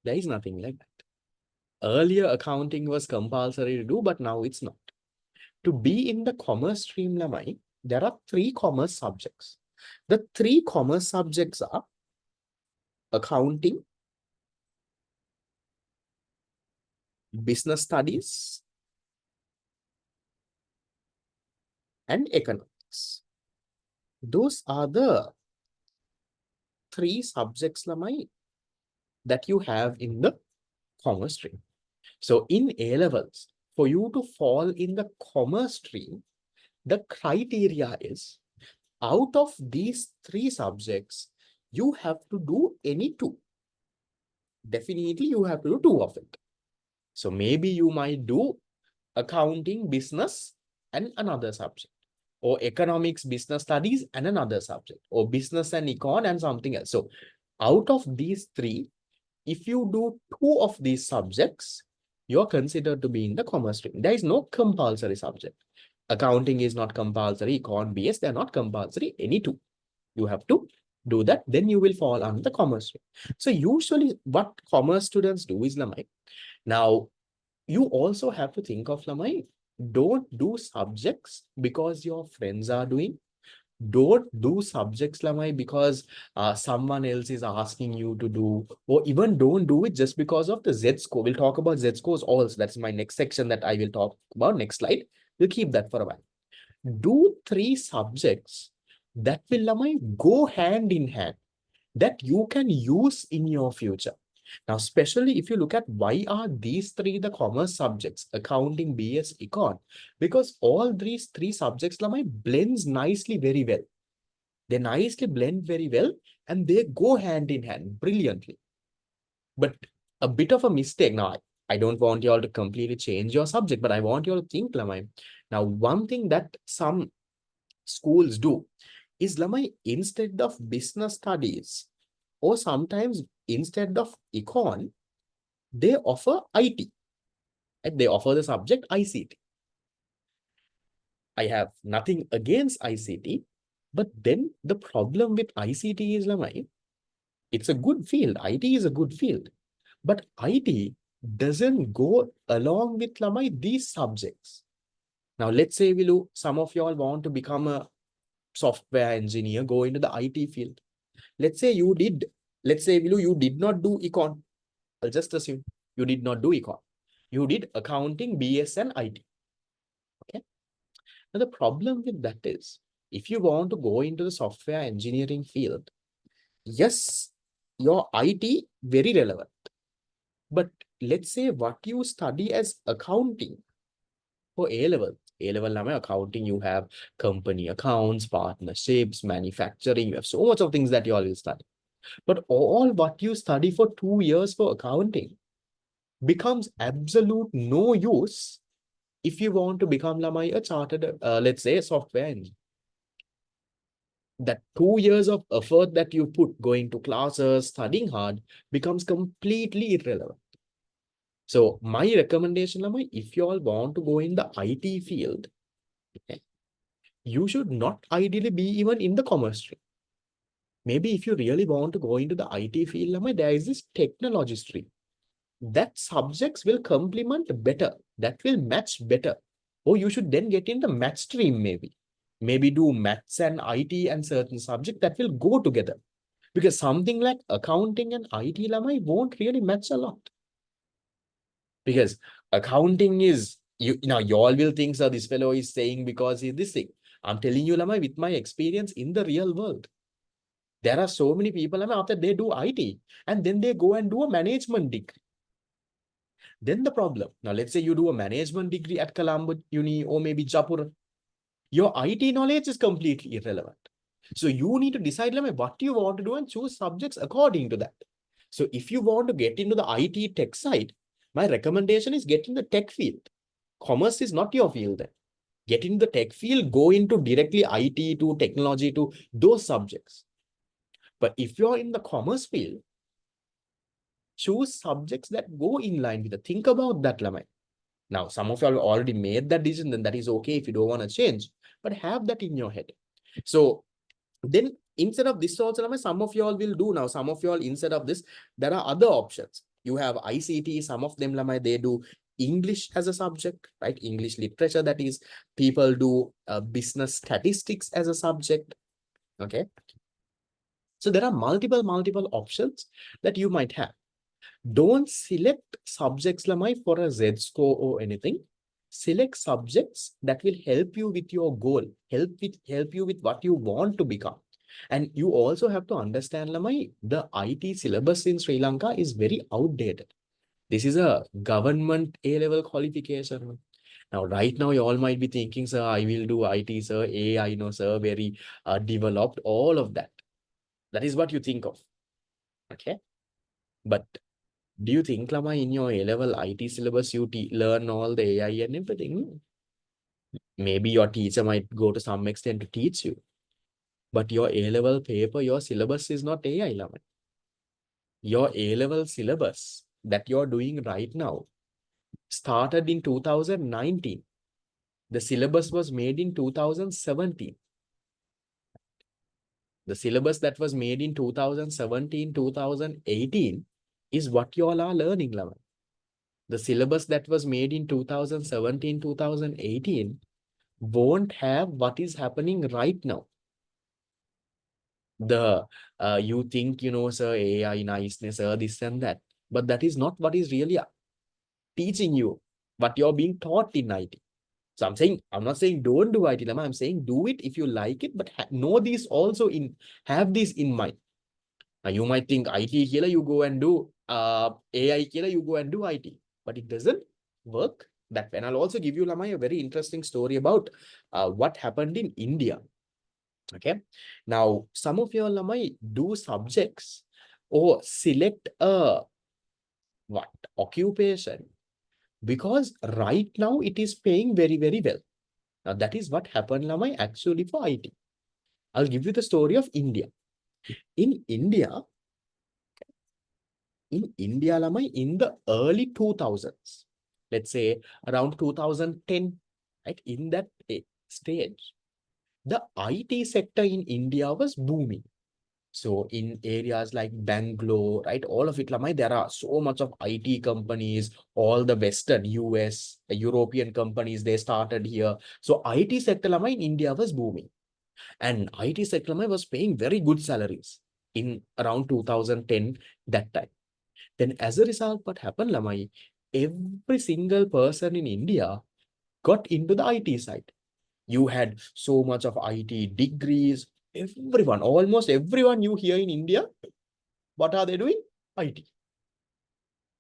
There is nothing like that. Earlier, accounting was compulsory to do, but now it's not. To be in the commerce stream, Lamai, there are 3 commerce subjects. The 3 commerce subjects are accounting, business studies, and economics. Those are the 3 subjects, Lamai, that you have in the commerce stream. So in A-levels, for you to fall in the commerce stream, the criteria is out of these 3 subjects, you have to do any 2. Definitely, you have to do 2 of it. So maybe you might do accounting, business, and another subject. or economics, business studies, and another subject, or business and econ and something else. So out of these three, if you do two of these subjects, you're considered to be in the commerce stream. There is no compulsory subject. Accounting is not compulsory, econ, BS, they're not compulsory, any two. You have to do that, then you will fall under the commerce stream. So usually what commerce students do is, Lamai, now you also have to think of, Lamai, don't do subjects because your friends are doing. Don't do subjects, Lamai, because someone else is asking you to do, or even don't do it just because of the Z score. We'll talk about Z scores also. That's my next section that I will talk about. Next slide. We'll keep that for a while. Do three subjects that will, Lamai, go hand in hand, that you can use in your future. Now, especially if you look at why are these three the commerce subjects, accounting, BS, econ, because all these three subjects, Lamai, blends nicely very well. They nicely blend very well and they go hand in hand brilliantly. But a bit of a mistake. Now, I don't want you all to completely change your subject, but I want you all to think, Lamai. Now, one thing that some schools do is, Lamai, instead of business studies, or sometimes instead of econ, they offer IT. And they offer the subject ICT. I have nothing against ICT, but then the problem with ICT is, Lamai, it's a good field. IT is a good field, but IT doesn't go along with, Lamai, these subjects. Now, let's say some of y'all want to become a software engineer, go into the IT field. Let's say you did not do econ. I'll just assume you did not do econ. You did accounting, BS, and IT. Okay. Now, the problem with that is, if you want to go into the software engineering field, yes, your IT very relevant. But let's say what you study as accounting for A-level. A-level, accounting, you have company accounts, partnerships, manufacturing. You have so much of things that you all will study. But all what you study for 2 years for accounting becomes absolute no use if you want to become, Lamai, a chartered, let's say, a software engineer. That 2 years of effort that you put going to classes, studying hard, becomes completely irrelevant. So my recommendation, Lamai, if you all want to go in the IT field, okay, you should not ideally be even in the commerce stream. Maybe if you really want to go into the IT field, Lamai, there is this technology stream. That subjects will complement better. That will match better. Or you should then get in the math stream maybe. Maybe do maths and IT and certain subject that will go together. Because something like accounting and IT, Lamai, won't really match a lot. Because accounting is, you all will think, so this fellow is saying because he's this thing. I'm telling you, Lamai, with my experience in the real world. There are so many people, Lamai, after they do IT, and then they go and do a management degree. Then the problem. Now, let's say you do a management degree at Colombo Uni or maybe Japur. Your IT knowledge is completely irrelevant. So you need to decide, Lamai, what you want to do and choose subjects according to that. So if you want to get into the IT tech side, my recommendation is get in the tech field. Commerce is not your field then. Get into the tech field, go into directly IT to technology to those subjects. But if you're in the commerce field, choose subjects that go in line with it. Think about that, Lamai. Now, some of you have already made that decision, then that is okay if you don't want to change, but have that in your head. So then instead of this also, Lamai, some of you all will do now. Some of you all, instead of this, there are other options. You have ICT, some of them, Lamai, they do English as a subject, right? English literature, that is, people do business statistics as a subject. Okay. So there are multiple options that you might have. Don't select subjects, Lamai, for a Z score or anything. Select subjects that will help you with your goal, help you with what you want to become. And you also have to understand, Lamai, the IT syllabus in Sri Lanka is very outdated. This is a government A-level qualification. Now, right now, you all might be thinking, sir, I will do IT, sir, AI, no, sir, very developed, all of that. That is what you think of. Okay. But do you think, Lamai, in your A-level IT syllabus, you learn all the AI and everything? Maybe your teacher might go to some extent to teach you, but your A-level paper, your syllabus is not AI, Laman. Your A-level syllabus that you're doing right now started in 2019. The syllabus was made in 2017. The syllabus that was made in 2017, 2018 is what you all are learning, Laman. The syllabus that was made in 2017, 2018 won't have what is happening right now. The you think, sir, AI niceness, sir, this and that, but that is not what is really teaching you what you're being taught in IT. So I'm not saying don't do IT, Lama. I'm saying do it if you like it, but know these also have this in mind. Now you might think IT killer, you go and do AI killer, you go and do IT, but it doesn't work that way. And I'll also give you, Lama, a very interesting story about what happened in India. Okay. Now, some of you all might do subjects or select a what occupation because right now it is paying very, very well. Now, that is what happened, Lamai, actually for IT. I'll give you the story of India. In India, Lamai, in the early 2000s, let's say around 2010, right, in that stage, the IT sector in India was booming. So in areas like Bangalore, right, all of it, Lamai, there are so much of IT companies, all the Western US, European companies, they started here. So IT sector, Lamai, in India was booming. And IT sector, Lamai, was paying very good salaries in around 2010, that time. Then as a result, what happened, Lamai, every single person in India got into the IT side. You had so much of IT degrees, everyone, almost everyone you hear in India, what are they doing? IT.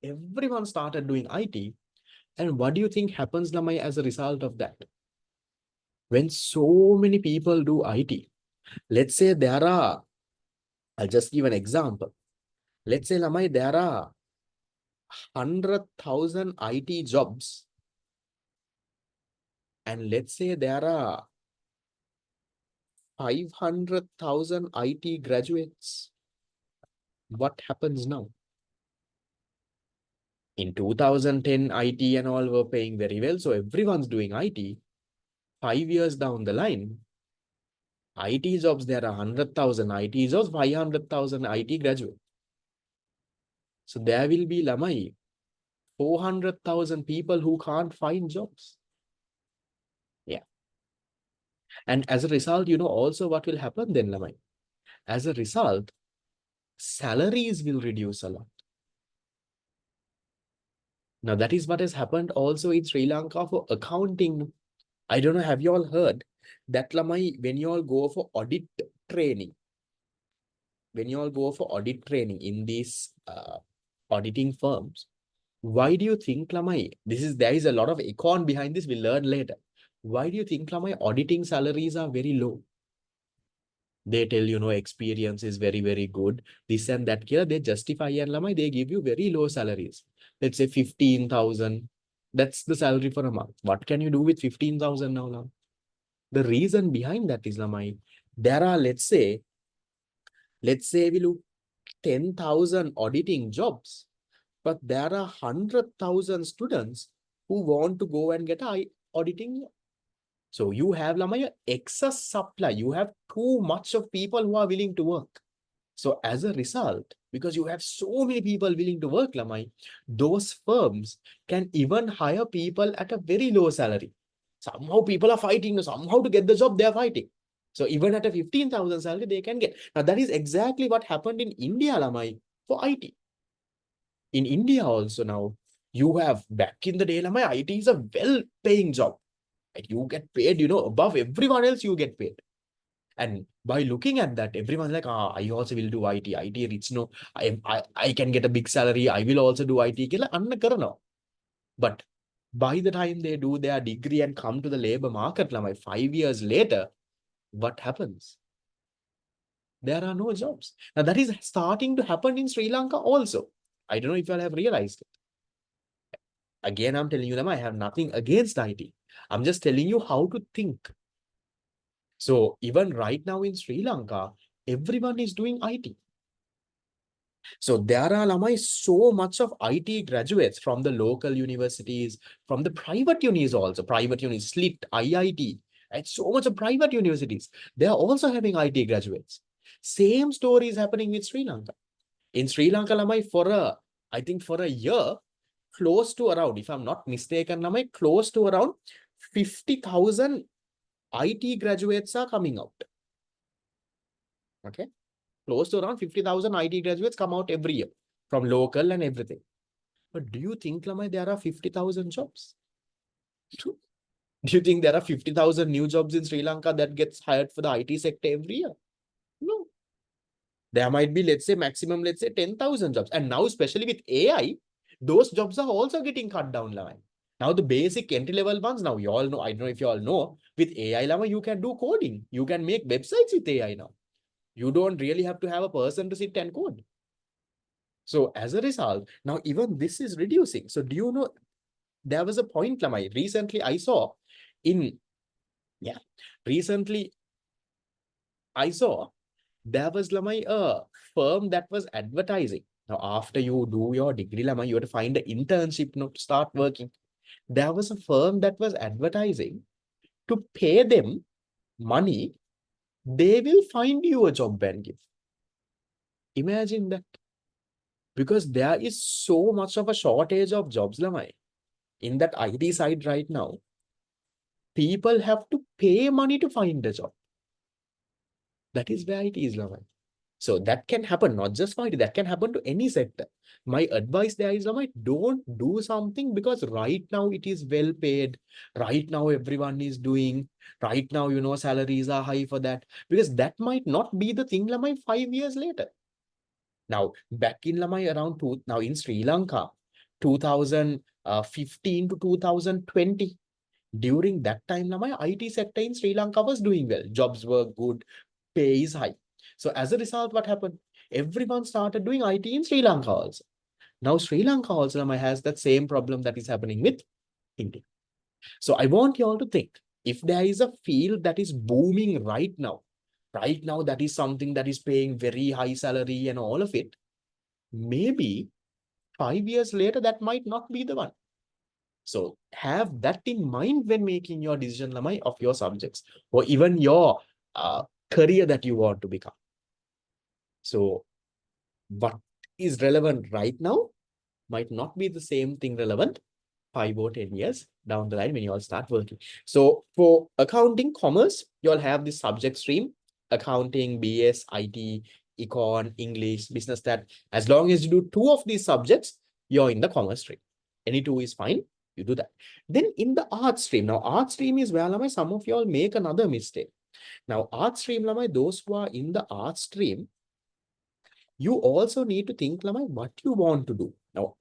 Everyone started doing IT. And what do you think happens, Lamai, as a result of that? When so many people do IT, let's say there are, I'll just give an example. Let's say, Lamai, there are 100,000 IT jobs. And let's say there are 500,000 IT graduates. What happens now? In 2010, IT and all were paying very well. So everyone's doing IT. 5 years down the line, IT jobs, there are 100,000 IT jobs, 500,000 IT graduates. So there will be, Lamai, 400,000 people who can't find jobs. Yeah. And as a result, also what will happen then, Lamai? As a result, salaries will reduce a lot. Now, that is what has happened also in Sri Lanka for accounting. I don't know, have you all heard that, Lamai, when you all go for audit training, in these auditing firms, why do you think, Lamai, there is a lot of econ behind this, we'll learn later. Why do you think, Lamai, auditing salaries are very low? They tell, experience is very, very good. This and that, here they justify, and Lamai, they give you very low salaries. Let's say 15,000. That's the salary for a month. What can you do with 15,000 now? The reason behind that is, Lamai, there are, let's say we look 10,000 auditing jobs, but there are 100,000 students who want to go and get auditing. So you have, Lamai, excess supply. You have too much of people who are willing to work. So as a result, because you have so many people willing to work, Lamai, those firms can even hire people at a very low salary. Somehow people are fighting, somehow to get the job, they are fighting. So even at a 15,000 salary, they can get. Now that is exactly what happened in India, Lamai, for IT. In India also now, you have back in the day, Lamai, IT is a well-paying job. You get paid, above everyone else, you get paid. And by looking at that, everyone's like, I also will do IT. IT rich, no, I can get a big salary. I will also do IT. But by the time they do their degree and come to the labor market, 5 years later, what happens? There are no jobs. Now that is starting to happen in Sri Lanka also. I don't know if you all have realized it. Again, I'm telling you, I have nothing against IT. I'm just telling you how to think. So even right now in Sri Lanka, everyone is doing IT. So there are Lamai so much of IT graduates from the local universities, from the private unis also, private unis, SLIT, IIT, and so much of private universities. They are also having IT graduates. Same story is happening with Sri Lanka. In Sri Lanka, Lamai, I think for a year, close to around, if I'm not mistaken, Lamai, close to around 50,000 IT graduates are coming out. Okay. Close to around 50,000 IT graduates come out every year from local and everything. But do you think, Lamai, there are 50,000 jobs? Do you think there are 50,000 new jobs in Sri Lanka that gets hired for the IT sector every year? No. There might be, let's say, maximum, let's say 10,000 jobs. And now, especially with AI, those jobs are also getting cut down, Lamai. Now, the basic entry-level ones, now you all know, I don't know if you all know, with AI, Lamai, you can do coding. You can make websites with AI now. You don't really have to have a person to sit and code. So as a result, now even this is reducing. So do you know, there was a point, Lamai, recently I saw in, recently I saw there was, Lamai, a firm that was advertising. Now, after you do your degree, Lamai, you have to find an internship, to start working. There was a firm that was advertising to pay them money. They will find you a job and give. Imagine that. Because there is so much of a shortage of jobs, Lamai. In that IT side right now, people have to pay money to find a job. That is where it is, Lamai. So that can happen, not just for IT, that can happen to any sector. My advice there is, Lamai, don't do something because right now it is well paid. Right now everyone is doing. Right now, salaries are high for that. Because that might not be the thing, Lamai, 5 years later. Now, back in Lamai around now in Sri Lanka, 2015 to 2020, during that time, my IT sector in Sri Lanka was doing well. Jobs were good, pay is high. So as a result, what happened? Everyone started doing IT in Sri Lanka also. Now Sri Lanka also has that same problem that is happening with India. So I want you all to think, if there is a field that is booming right now that is something that is paying very high salary and all of it, maybe 5 years later, that might not be the one. So have that in mind when making your decision, Lamai, of your subjects or even your career that you want to become. So what is relevant right now might not be the same thing relevant 5 or 10 years down the line when you all start working. So for accounting, commerce, you all have this subject stream, accounting, BS, IT, econ, English, business, that as long as you do 2 of these subjects, you're in the commerce stream. Any 2 is fine. You do that. Then in the art stream, now art stream is where, Lamai, some of you all make another mistake. Now art stream, Lamai, those who are in the art stream, you also need to think, Lamai, what you want to do. Now,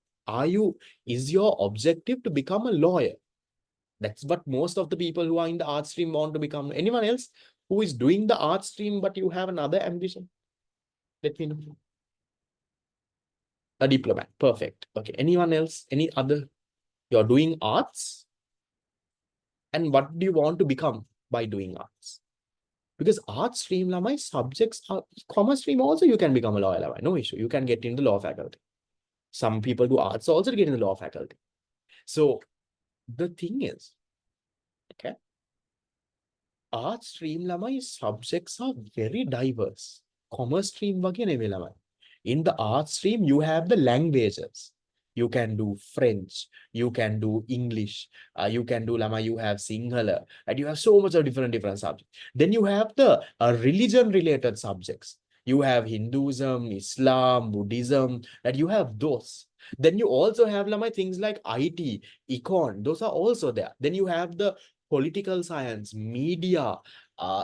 is your objective to become a lawyer? That's what most of the people who are in the art stream want to become. Anyone else who is doing the art stream, but you have another ambition? Let me know. A diplomat. Perfect. Okay. Anyone else? Any other? You're doing arts. And what do you want to become by doing arts? Because art stream, Lamai, subjects are commerce stream also, you can become a lawyer, Lamai. No issue. You can get into the law faculty. Some people do arts also to get in the law faculty. So the thing is, okay, art stream, Lamai, subjects are very diverse. Commerce stream wage නෙවෙයි, Lamai. In the art stream, you have the languages. You can do French, you can do English, you can do, Lamai, you have Sinhala, and you have so much of different subjects. Then you have the religion-related subjects. You have Hinduism, Islam, Buddhism, and you have those. Then you also have, Lamai, things like IT, econ, those are also there. Then you have the political science, media,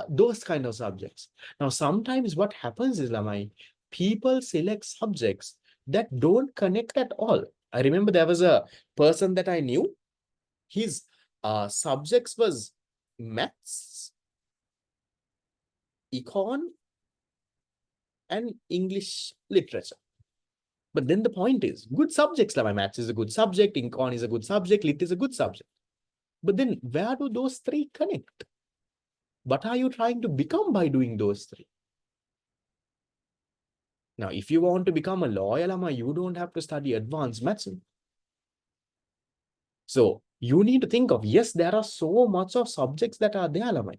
those kind of subjects. Now, sometimes what happens is, Lamai, people select subjects that don't connect at all. I remember there was a person that I knew. His subjects was maths, econ, and English literature. But then the point is, good subjects, Lamai. Maths is a good subject, econ is a good subject, lit is a good subject. But then where do those three connect? What are you trying to become by doing those three? Now, if you want to become a lawyer, Lama, you don't have to study advanced medicine. So you need to think of, yes, there are so much of subjects that are there, Lama.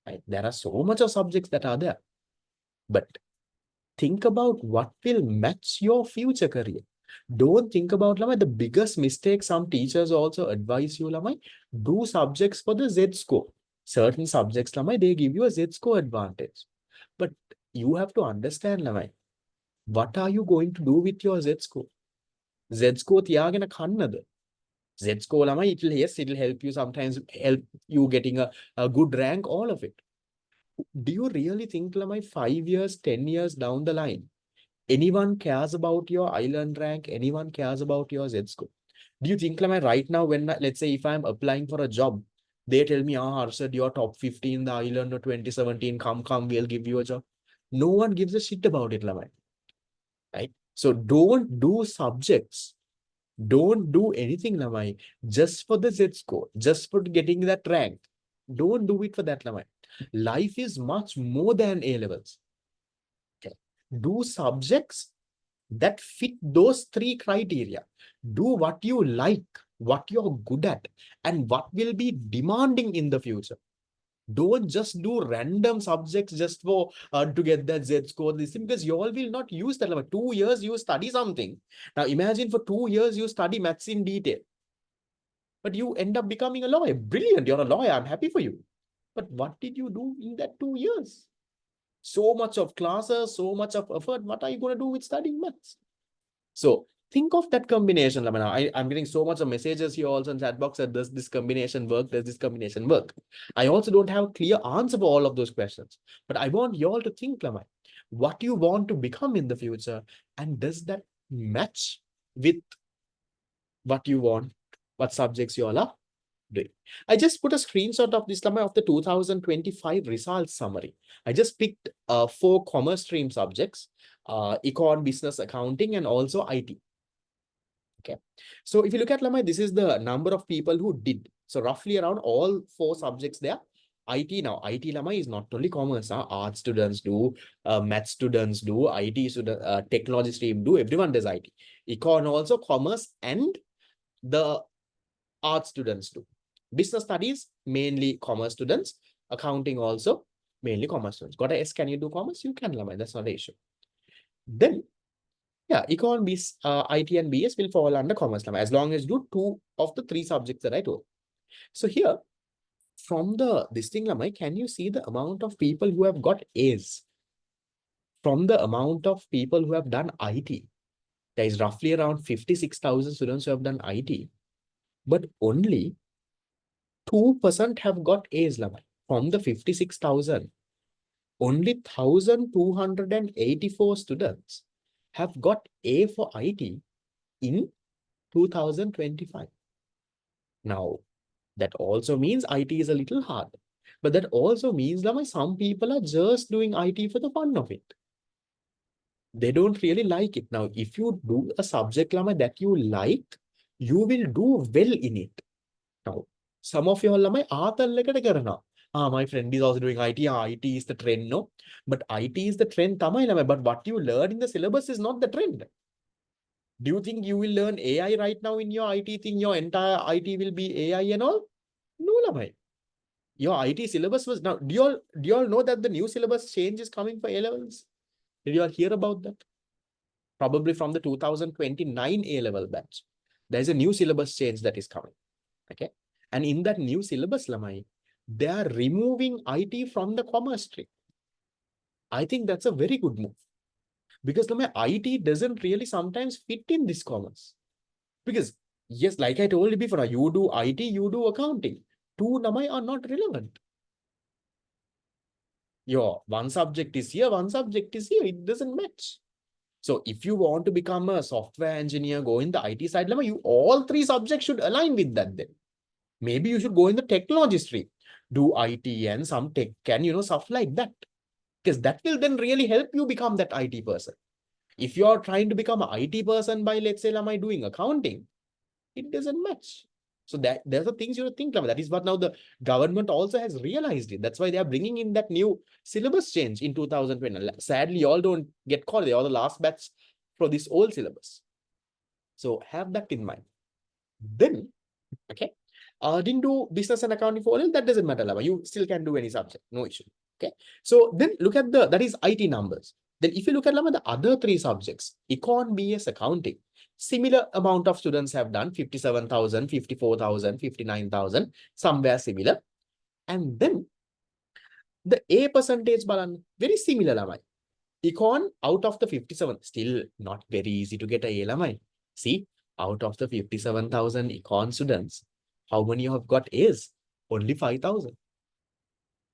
Right? There are so much of subjects that are there. But think about what will match your future career. Don't think about, Lamai, the biggest mistake some teachers also advise you, Lamai, do subjects for the Z score. Certain subjects, Lamai, they give you a Z score advantage. But you have to understand, Lamai, what are you going to do with your Z score? Z score තියාගෙන කන්නද? Z score, Lamai, it'll help you sometimes, help you getting a good rank, all of it. Do you really think, Lamai, 5 years, 10 years down the line, anyone cares about your island rank? Anyone cares about your Z score? Do you think, Lamai, right now, when, let's say, if I'm applying for a job, they tell me, Arshad, you're top 50 in the island or 2017, come, we'll give you a job. No one gives a shit about it, Lamai. Right? So don't do subjects. Don't do anything, Lamai, just for the Z score, just for getting that rank. Don't do it for that, Lamai. Life is much more than A levels. Okay. Do subjects that fit those three criteria. Do what you like, what you're good at, and what will be demanding in the future. Don't just do random subjects just for to get that Z score, this thing, because you all will not use that. Like 2 years you study something. Now imagine for 2 years you study maths in detail, but you end up becoming a lawyer. Brilliant, you're a lawyer, I'm happy for you. But what did you do in that 2 years? So much of classes, so much of effort. What are you going to do with studying maths? So think of that combination. I'm getting so much of messages here also in chat box that does this combination work? Does this combination work? I also don't have a clear answer for all of those questions, but I want you all to think, Lamai, what you want to become in the future, and does that match with what you want, what subjects you all are doing? I just put a screenshot of this, Lamai, of the 2025 results summary. I just picked 4 commerce stream subjects, econ, business, accounting, and also IT. Okay. So if you look at, Lamai, this is the number of people who did. So roughly around all 4 subjects there. IT now, IT, Lamai, is not only commerce. Art students do, math students do, IT student, technology stream do, everyone does IT. Econ also, commerce, and the art students do. Business studies, mainly commerce students. Accounting also, mainly commerce students. Got a S, can you do commerce? You can, Lamai, that's not the issue. Then, yeah, econ, IT and BS will fall under commerce, Lamai, as long as you do 2 of the 3 subjects that I told. So here, from this thing, Lamai, can you see the amount of people who have got A's? From the amount of people who have done IT, there is roughly around 56,000 students who have done IT, but only 2% have got A's, Lamai. From the 56,000, only 1,284 students have got A for IT in 2025. Now, that also means IT is a little hard. But that also means that some people are just doing IT for the fun of it. They don't really like it. Now, if you do a subject, Lama, that you like, you will do well in it. Now, some of you all lamai ආතල්ලකට කරනවා. My friend is also doing IT. IT is the trend, no? But IT is the trend, tamai lamai. But what you learn in the syllabus is not the trend. Do you think you will learn AI right now in your IT thing? Your entire IT will be AI and all? No, lamai. Your IT syllabus was now. Do you all know that the new syllabus change is coming for A levels? Did you all hear about that? Probably from the 2029 A level batch. There's a new syllabus change that is coming. Okay. And in that new syllabus, Lamai, they are removing IT from the commerce stream. I think that's a very good move. Because Lamai, IT doesn't really sometimes fit in this commerce. Because, yes, like I told you before, you do IT, you do accounting. 2 Lamai are not relevant. Your one subject is here, one subject is here. It doesn't match. So if you want to become a software engineer, go in the IT side, Lamai, you all 3 subjects should align with that then. Maybe you should go in the technology stream, do IT and some tech and, stuff like that. Because that will then really help you become that IT person. If you're trying to become an IT person by, let's say, Lamai, doing accounting, it doesn't match. So there's the things you think about. That is what now the government also has realized it. That's why they are bringing in that new syllabus change in 2020. Sadly, you all don't get caught. They are the last batch for this old syllabus. So have that in mind. Then, okay, didn't do business and accounting for all, that doesn't matter. You still can do any subject, no issue. Okay, so then look at that is IT numbers. Then if you look at the other three subjects, econ, BS, accounting, similar amount of students have done 57,000, 54,000, 59,000, somewhere similar. And then the A percentage balan, very similar lamai. Econ out of the 57, still not very easy to get a A lamai. See, out of the 57,000 econ students, how many have got A's? Only 5,000.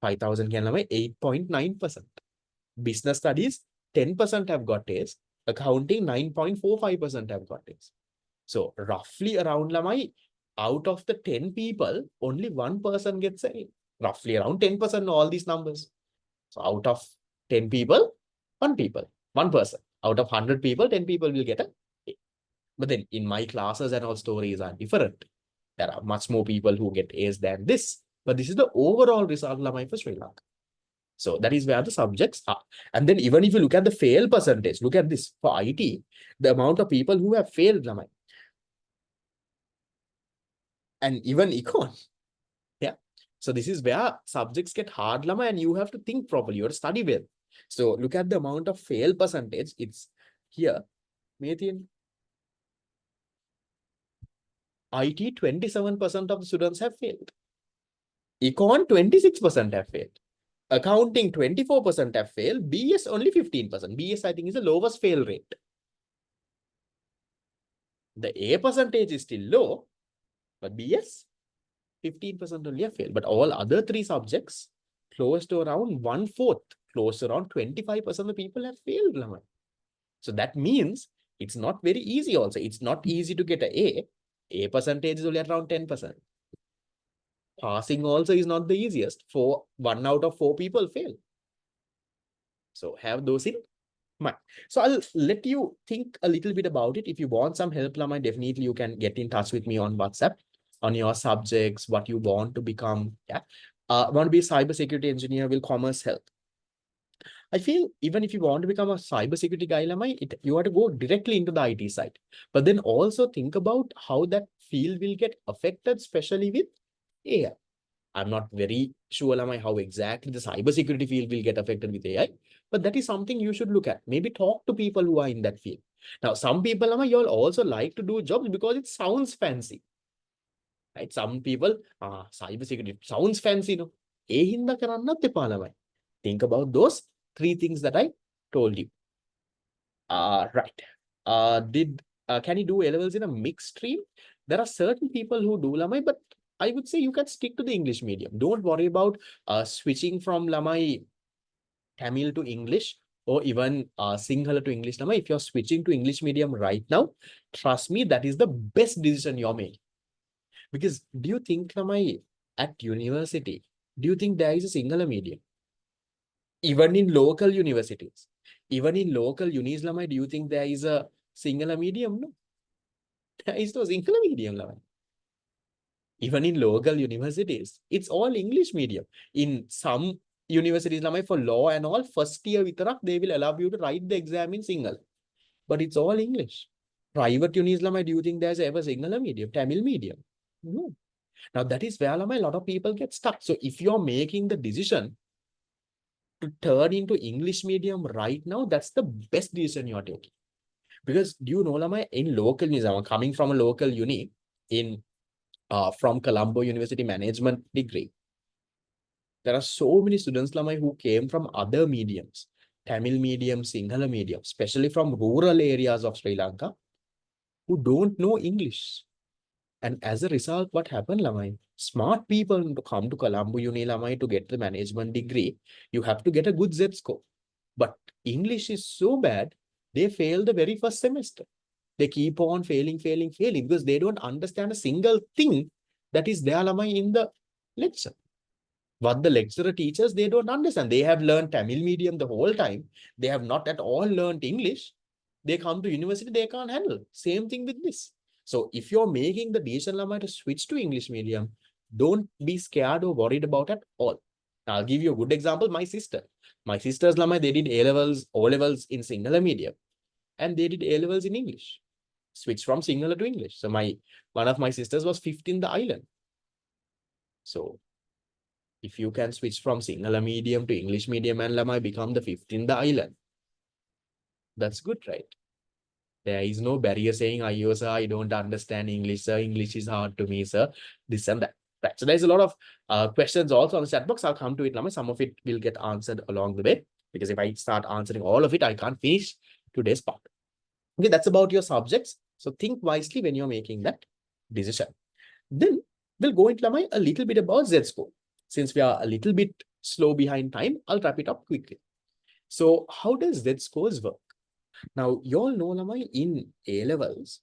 5,000 can lamai 8.9%. Business studies, 10% have got A's. Accounting, 9.45% have got A's. So roughly around lamai, out of the 10 people, only one person gets a A. Roughly around 10% all these numbers. So out of 10 people, one person. Out of 100 people, 10 people will get a A. But then in my classes and all, stories are different. There are much more people who get A's than this. But this is the overall result lamai for Sri Lanka. So that is where the subjects are. And then even if you look at the fail percentage, look at this for IT, the amount of people who have failed lamai. And even econ. Yeah. So this is where subjects get hard lamai, and you have to think properly. You have to study well. So look at the amount of fail percentage. It's here. Mathian. IT, 27% of the students have failed. Econ, 26% have failed. Accounting, 24% have failed. BS, only 15%. BS, I think, is the lowest fail rate. The A percentage is still low, but BS, 15% only have failed. But all other three subjects, close to around 1/4, close to around 25% of people have failed. So that means it's not very easy also. It's not easy to get an A. A percentage is only around 10%. Passing also is not the easiest. 1 out of 4 people fail. So have those in mind. So I'll let you think a little bit about it. If you want some help, Lamai, definitely you can get in touch with me on WhatsApp on your subjects, what you want to become. Yeah. Want to be a cybersecurity engineer, will commerce help? I feel even if you want to become a cybersecurity guy, you have to go directly into the IT side. But then also think about how that field will get affected, especially with AI. I'm not very sure how exactly the cybersecurity field will get affected with AI, but that is something you should look at. Maybe talk to people who are in that field. Now, some people, you'll also like to do jobs because it sounds fancy. Right? Some people, cybersecurity sounds fancy, no? Think about those 3 things that I told you. Right. Can you do A-levels in a mixed stream? There are certain people who do Lamai, but I would say you can stick to the English medium. Don't worry about switching from Lamai Tamil to English or even Sinhala to English Lamai. If you're switching to English medium right now, trust me, that is the best decision you're making. Because do you think Lamai at university, do you think there is a Sinhala medium? Even in local universities, even in local unis, do you think there is a Sinhala medium? No, there is no Sinhala medium. Even in local universities, it's all English medium. In some universities, for law and all, first year vitarak, they will allow you to write the exam in Sinhala. But it's all English. Private unis, do you think there's ever Sinhala medium, Tamil medium? No. Now that is where a lot of people get stuck. So if you're making the decision to turn into English medium right now, that's the best decision you're taking. Because do you know, Lamai, in local unis, I'm coming from a local uni in from Colombo University Management degree. There are so many students, Lamai, who came from other mediums, Tamil medium, Sinhala medium, especially from rural areas of Sri Lanka, who don't know English. And as a result, what happened, Lamai? Smart people to come to Colombo Uni, Lamai, to get the management degree, you have to get a good Z score. But English is so bad, they fail the very first semester. They keep on failing because they don't understand a single thing that is there, Lamai, in the lecture. What the lecturer teaches, they don't understand. They have learned Tamil medium the whole time. They have not at all learned English. They come to university, they can't handle. Same thing with this. So if you're making the decision lamai to switch to English medium, don't be scared or worried about at all. I'll give you a good example. My sister's lamai, they did A-levels, O-levels in Sinhala medium, and they did A-levels in English. Switch from Sinhala to English. So one of my sisters was fifth in the island. So if you can switch from Sinhala medium to English medium and lamai become the fifth in the island, that's good, right? There is no barrier saying, "Ayo, sir, I don't understand English, sir. English is hard to me, sir." This and that. Right. So there's a lot of questions also on the chat box. I'll come to it, lamai. Some of it will get answered along the way, because if I start answering all of it, I can't finish today's part. Okay, that's about your subjects. So think wisely when you're making that decision. Then we'll go into lamai a little bit about Z-score. Since we are a little bit slow behind time, I'll wrap it up quickly. So how does Z-scores work? Now, you all know, lamai, in A-levels,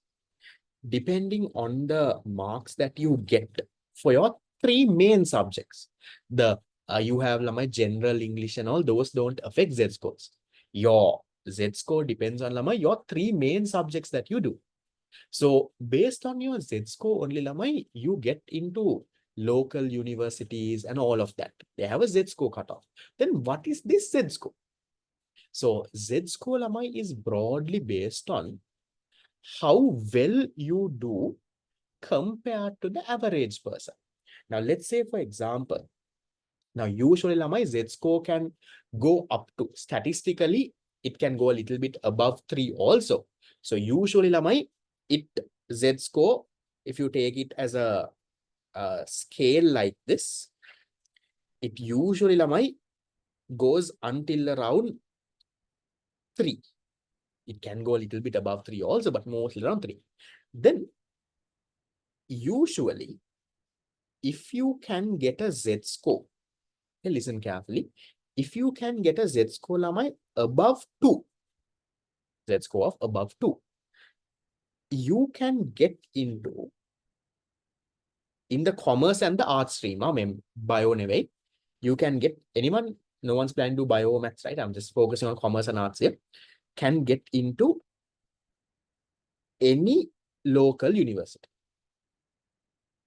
depending on the marks that you get for your three main subjects, you have lamai general English and all, those don't affect Z-scores. Your Z-score depends on lamai your three main subjects that you do. So based on your Z-score only, lamai, you get into local universities and all of that. They have a Z-score cutoff. Then what is this Z-score? So Z-score, lamai, is broadly based on how well you do compared to the average person. Now, let's say, for example, now usually lamai Z-score can go up to, statistically, it can go a little bit above 3 also. So usually lamai, Z-score, if you take it as a scale like this, it usually lamai goes until around 3. It can go a little bit above 3 also, but mostly around 3. Then usually, if you can get a Z-score, listen carefully, if you can get a Z-score lamai above 2, Z-score of above 2, you can get into, in the commerce and the art stream, bio neve, you can get, anyone, no one's planning to do bio or maths, right? I'm just focusing on commerce and arts here, can get into any local university.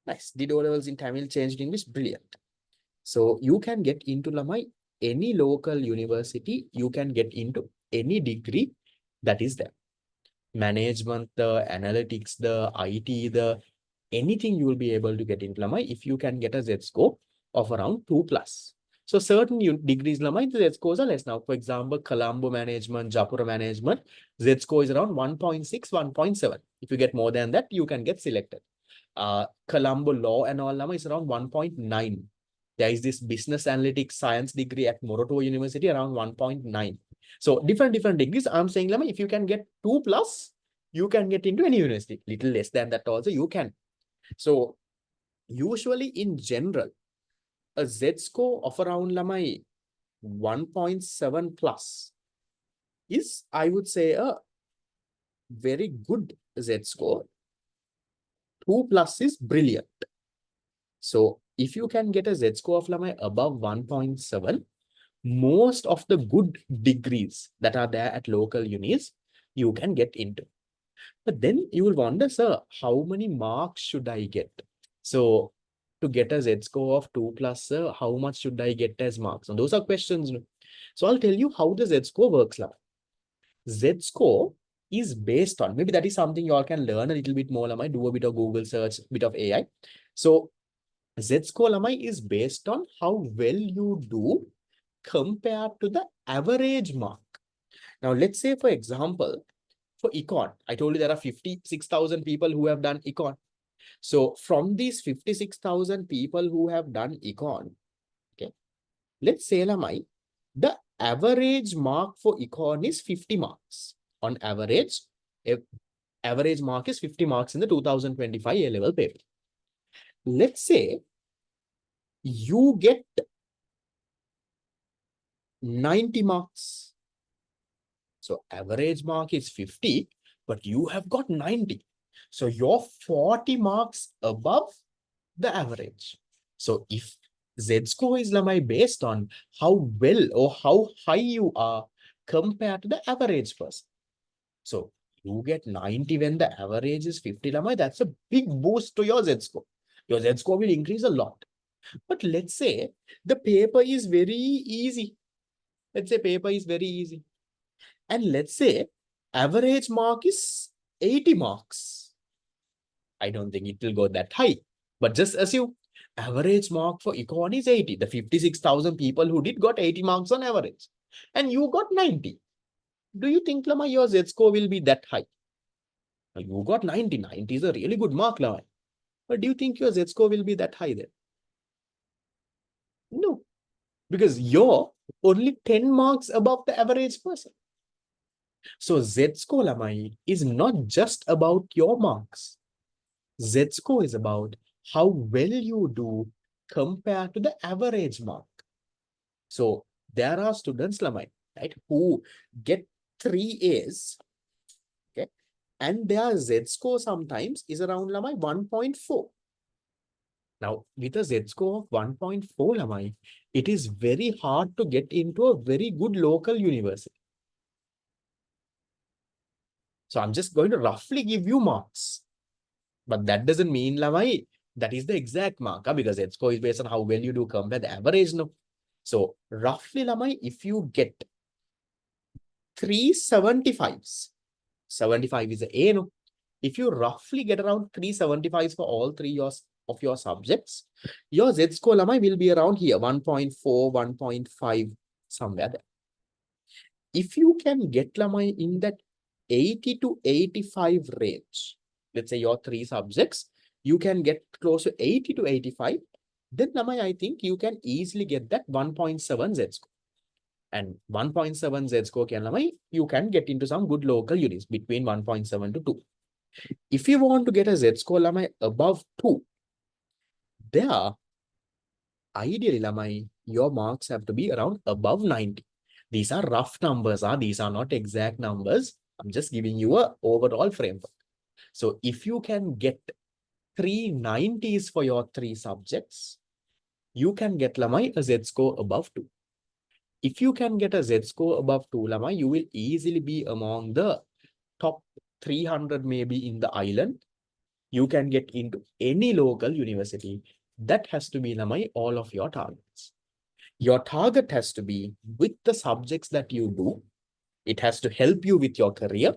Nice. Did O-levels in Tamil, changed English? Brilliant. So you can get into lamai any local university, you can get into any degree that is there. Management, the analytics, the IT, the anything you will be able to get into lamai if you can get a Z-score of around 2+. So certain degrees lamai, the Z-scores are less. Now, for example, Colombo management, Japura management, Z-score is around 1.6, 1.7. If you get more than that, you can get selected. Colombo law and all lamai is around 1.9. There is this business analytics science degree at Morotto University around 1.9. So different degrees. I'm saying, lamai, if you can get 2+, you can get into any university. Little less than that also you can. So usually in general, a Z-score of around lamai 1.7+ is, I would say, a very good Z-score. 2+ is brilliant. So if you can get a Z-score of lamai above 1.7, most of the good degrees that are there at local unis, you can get into. But then you will wonder, sir, how many marks should I get? So to get a Z-score of 2+, sir, how much should I get as marks? And those are questions. So I'll tell you how the Z-score works. Z-score is based on, maybe that is something you all can learn a little bit more, lamai, do a bit of Google search, bit of AI. So Z-score lamai is based on how well you do compared to the average mark. Now, let's say, for example, for econ, I told you there are 56,000 people who have done econ. So from these 56,000 people who have done econ, okay, let's say lamai, the average mark for econ is 50 marks. On average, average mark is 50 marks in the 2025 A-level paper. Let's say you get 90 marks. So average mark is 50, but you have got 90. So you're 40 marks above the average. So if Z-score is lamai based on how well or how high you are compared to the average person. So You get 90 when the average is 50, Lamai, that's a big boost to your Z-score. Your Z-score will increase a lot. But let's say the paper is very easy. Let's say paper is very easy. And let's say average mark is 80 marks. I don't think it will go that high. But just assume average mark for econ is 80. The 56,000 people who did got 80 marks on average. And you got 90. Do you think, Lama, your Z-score will be that high? You got 90. 90 is a really good mark, Lama. But do you think your Z-score will be that high then? No. Because you're only 10 marks above the average person. So Z-score, Lamai, is not just about your marks. Z-score is about how well you do compared to the average mark. So there are students, Lamai, right, who get 3 A's, okay, and their Z-score sometimes is around, Lamai, 1.4. Now, with a Z-score of 1.4, Lamai, it is very hard to get into a very good local university. So I'm just going to roughly give you marks. But that doesn't mean, Lamai, that is the exact mark, because Z-score is based on how well you do compare the average. No. So roughly, Lamai, if you get 375s, 75 is a A, no? If you roughly get around 375s for all three of your subjects, your Z-score, Lamai, will be around here, 1.4, 1.5, somewhere there. If you can get, Lamai, in that 80 to 85 range, let's say your 3 subjects, you can get close to 80 to 85, then, Lamai, I think you can easily get that 1.7 Z-score. And 1.7 Z-score, Lamai, you can get into some good local units between 1.7 to 2. If you want to get a Z-score, Lamai, above 2, there, ideally, Lamai, your marks have to be around above 90. These are rough numbers. These are not exact numbers. I'm just giving you an overall framework. So if you can get 390s for your 3 subjects, you can get, Lamai, a Z-score above 2. If you can get a Z-score above 2, Lamai, you will easily be among the top 300 maybe in the island. You can get into any local university. That has to be, Lamai, all of your targets. Your target has to be with the subjects that you do. It has to help you with your career.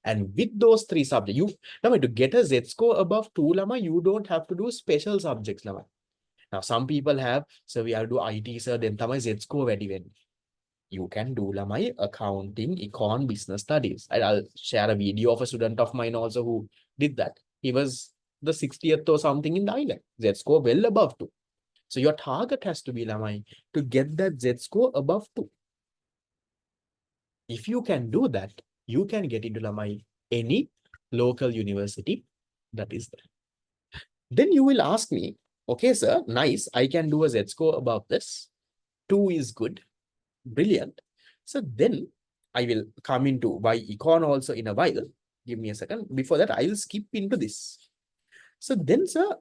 And with those 3 subjects, Lamai, to get a Z-score above 2, Lamai, you don't have to do special subjects, Lamai. Now, some people have, so we have to do IT, sir, then Lamai Z-score very well. You can do, Lamai, accounting, econ, business studies. I'll share a video of a student of mine also who did that. He was the 60th or something in the island. Z-score well above 2. So your target has to be, Lamai, to get that Z-score above 2. If you can do that, you can get into, Lamai, any local university that is there. Then you will ask me, okay, sir, nice, I can do a Z-score above this. 2 is good. Brilliant. So then I will come into why econ also in a while. Give me a second. Before that, I will skip into this. So then, sir,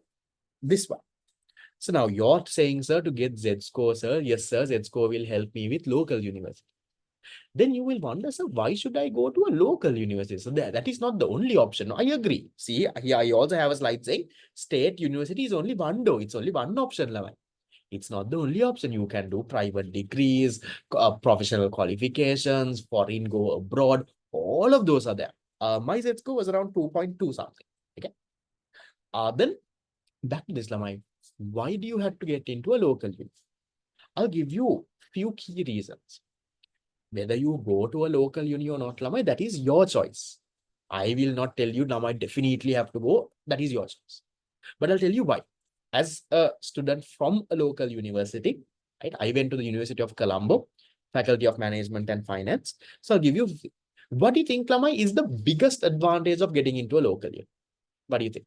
this one. So now you're saying, sir, to get Z-score, sir. Yes, sir, Z-score will help me with local university. Then you will wonder, sir, why should I go to a local university? So that is not the only option. I agree. See, here I also have a slide saying state university is only one door. It's only one option, Lavai. It's not the only option. You can do private degrees, professional qualifications, foreign go abroad. All of those are there. My Z-score was around 2.2 something. Okay. Then back to this, Lamai. Why do you have to get into a local uni? I'll give you few key reasons. Whether you go to a local uni or not, Lamai, that is your choice. I will not tell you, Lamai, definitely have to go. That is your choice. But I'll tell you why. As a student from a local university, right? I went to the University of Colombo, Faculty of Management and Finance. So I'll give you, what do you think, Lamai, is the biggest advantage of getting into a local uni? What do you think?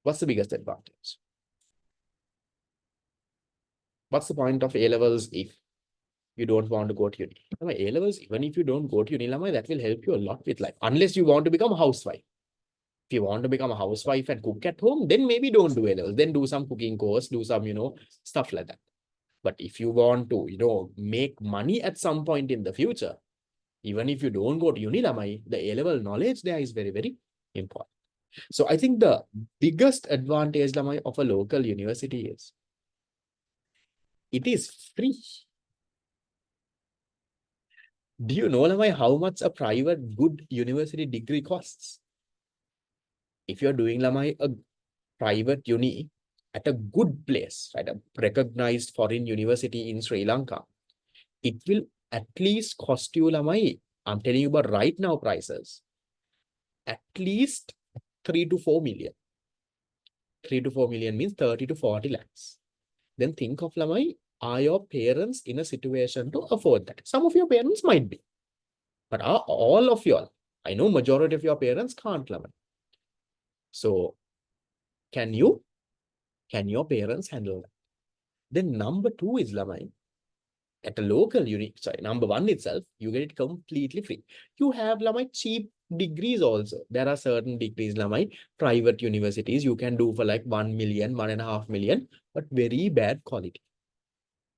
What's the biggest advantage? What's the point of A-levels if you don't want to go to uni? A-levels, even if you don't go to uni, Lamai, that will help you a lot with life. Unless you want to become a housewife. If you want to become a housewife and cook at home, then maybe don't do A-levels. Then do some cooking course, do some, stuff like that. But if you want to, make money at some point in the future, Even if you don't go to uni, lamai, the A-level knowledge there is very, very important. So I think the biggest advantage lamai, of a local university is it is free. Do you know lamai, how much a private good university degree costs? If you're doing lamai, a private uni at a good place, right, a recognized foreign university in Sri Lanka, it will at least cost you lamai, I'm telling you about right now prices, at least 3 to 4 million. 3 to 4 million means 30 to 40 lakhs. Then think of lamai, are your parents in a situation to afford that? Some of your parents might be, but are all of y'all? I know majority of your parents can't lamai. So can your parents handle that? Then number two is lamai, at a local uni, sorry, number one itself, you get it completely free. You have lamai cheap degrees also. There are certain degrees lamai, private universities you can do for like 1 million, 1.5 million, but very bad quality.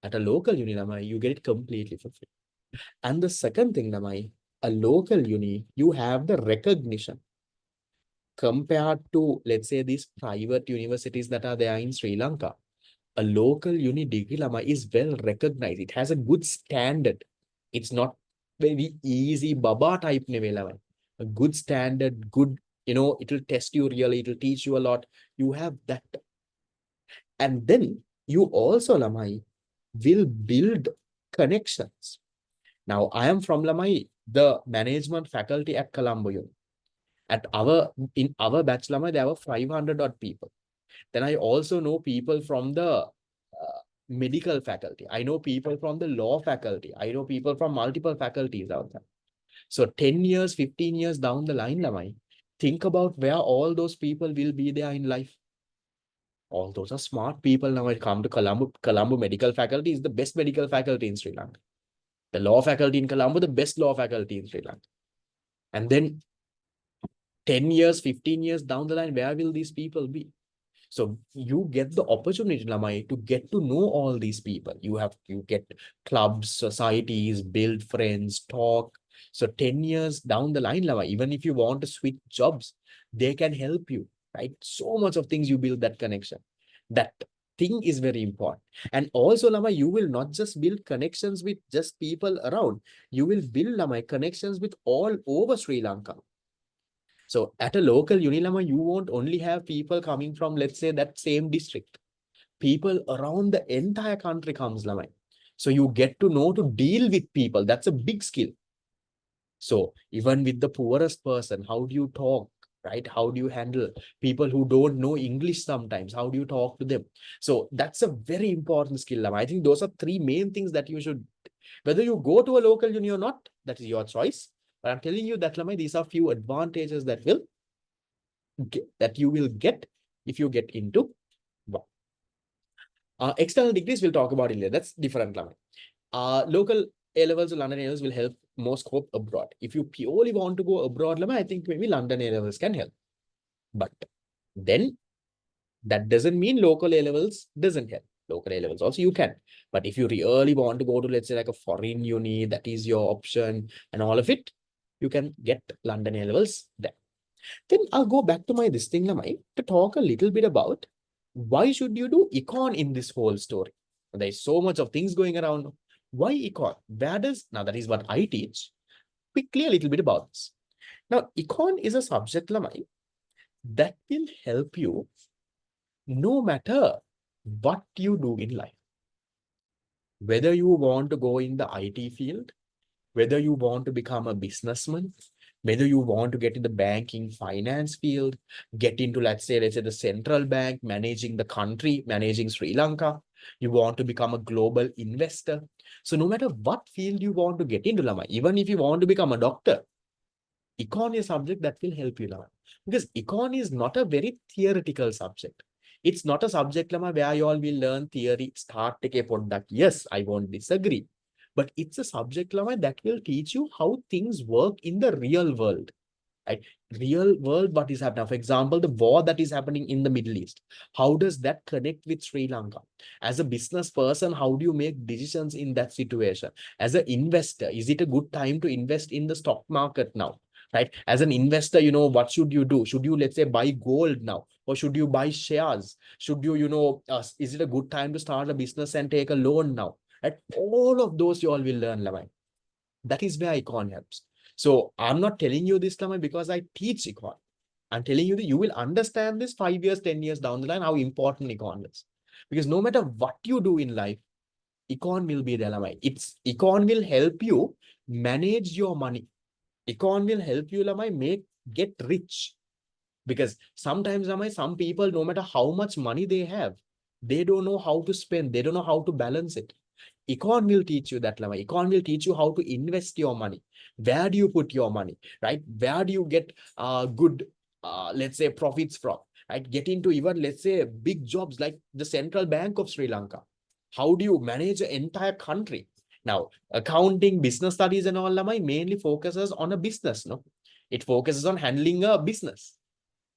At a local uni lamai, you get it completely for free. And the second thing lamai, a local uni, you have the recognition compared to, let's say, these private universities that are there in Sri Lanka. A local uni degree llama is well recognized. It has a good standard. It's not very easy baba type neve llama. A good standard, good, it'll test you really, it'll teach you a lot. You have that. And then you also, Lamai, will build connections. Now, I am from Lamai, the management faculty at Colombo Uni. In our batch, Lamai, there were 500 odd people. Then I also know people from the medical faculty. I know people from the law faculty. I know people from multiple faculties out there. So 10 years, 15 years down the line, Lamai, think about where all those people will be there in life. All those are smart people now. It come to Colombo. Colombo medical faculty is the best medical faculty in Sri Lanka. The law faculty in Colombo, the best law faculty in Sri Lanka. And then 10 years, 15 years down the line, where will these people be? So you get the opportunity, Lamai, to get to know all these people. You get clubs, societies, build friends, talk. So 10 years down the line, Lamai, even if you want to switch jobs, they can help you, right? So much of things you build that connection. That thing is very important. And also, Lamai, you will not just build connections with just people around. You will build, Lamai, connections with all over Sri Lanka. So at a local Unilama, you won't only have people coming from, let's say, that same district. People around the entire country comes, Lamai. So you get to know to deal with people. That's a big skill. So even with the poorest person, how do you talk, right? How do you handle people who don't know English sometimes? How do you talk to them? So that's a very important skill, Lamai. I think those are three main things that you should, whether you go to a local uni or not, that is your choice. But I'm telling you that, Lamai, these are few advantages that you will get if you get into one. External degrees we'll talk about it later. That's different, Lamai. Local A-levels or London A-levels will help more scope abroad. If you purely want to go abroad, Lamai, I think maybe London A-levels can help. But then that doesn't mean local A-levels doesn't help. Local A-levels also you can. But if you really want to go to, let's say, like a foreign uni, that is your option and all of it, you can get London A-levels there. Then I'll go back to this thing, Lamai, to talk a little bit about why should you do econ in this whole story? There's so much of things going around. Why econ? Now that is what I teach. Quickly a little bit about this. Now, econ is a subject, Lamai, that will help you no matter what you do in life. Whether you want to go in the IT field, whether you want to become a businessman, whether you want to get in the banking finance field, get into, let's say the central bank, managing the country, managing Sri Lanka, you want to become a global investor. So no matter what field you want to get into, Lama, even if you want to become a doctor, econ is a subject that will help you, Lama. Because econ is not a very theoretical subject. It's not a subject, Lama, where you all will learn theory, start take a product. Yes, I won't disagree. But it's a subject, Lama, that will teach you how things work in the real world. Right? Real world, what is happening? For example, the war that is happening in the Middle East. How does that connect with Sri Lanka? As a business person, how do you make decisions in that situation? As an investor, is it a good time to invest in the stock market now? Right? As an investor, what should you do? Should you, let's say, buy gold now? Or should you buy shares? Should you, is it a good time to start a business and take a loan now? Right? All of those you all will learn, Lamai. That is where econ helps. So I'm not telling you this, Lamai, because I teach econ. I'm telling you that you will understand this 5 years, 10 years down the line, how important econ is. Because no matter what you do in life, econ will be there, Lamai. Econ will help you manage your money. Econ will help you, Lamai, get rich. Because sometimes, Lamai, some people, no matter how much money they have, they don't know how to spend. They don't know how to balance it. Econ will teach you that, Lama. Econ will teach you how to invest your money. Where do you put your money, right? Where do you get good, let's say, profits from, right? Get into even, let's say, big jobs like the Central Bank of Sri Lanka. How do you manage an entire country? Now, accounting, business studies and all, Lama, mainly focuses on a business, no? It focuses on handling a business.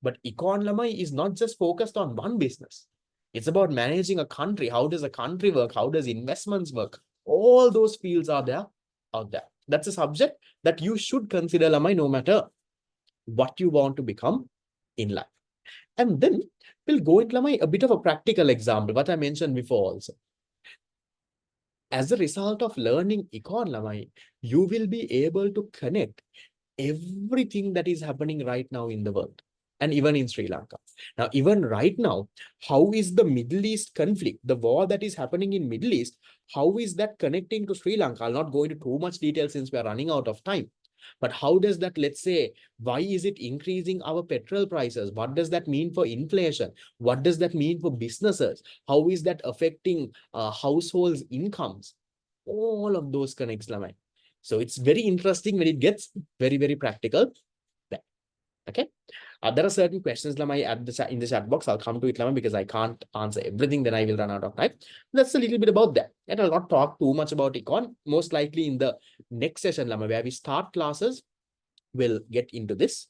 But econ, Lama, is not just focused on one business. It's about managing a country. How does a country work? How does investments work? All those fields are there out there. That's a subject that you should consider, Lamai, no matter what you want to become in life. And then we'll go into, Lamai, a bit of a practical example, what I mentioned before also. As a result of learning econ, Lamai, you will be able to connect everything that is happening right now in the world and even in Sri Lanka. Now, even right now, how is the Middle East conflict, the war that is happening in Middle East, how is that connecting to Sri Lanka? I'll not go into too much detail since we are running out of time. But how does that, let's say, why is it increasing our petrol prices? What does that mean for inflation? What does that mean for businesses? How is that affecting households' incomes? All of those connects, Lamai. So it's very interesting when it gets very, very practical. Okay. There are certain questions, Lamai, in the chat box. I'll come to it, Lamai, because I can't answer everything. Then I will run out of time. That's a little bit about that. And I'll not talk too much about econ. Most likely in the next session, Lamai, where we start classes, we'll get into this.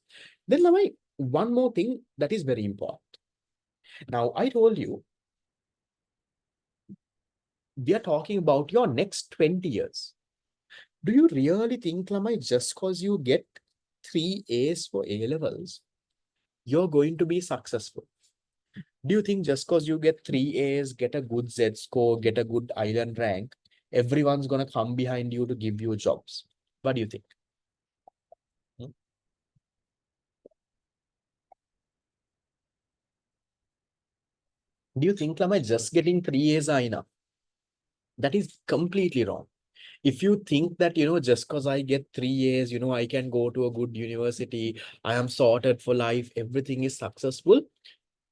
Then, Lamai, one more thing that is very important. Now, I told you, we are talking about your next 20 years. Do you really think, Lamai, just because you get 3 A's for A levels, you're going to be successful? Do you think just because you get 3 A's, get a good Z score, get a good island rank, everyone's going to come behind you to give you jobs? What do you think? Hmm? Do you think, Lamai, just getting 3 A's are enough? That is completely wrong. If you think that, just because I get 3 A's, I can go to a good university, I am sorted for life, everything is successful,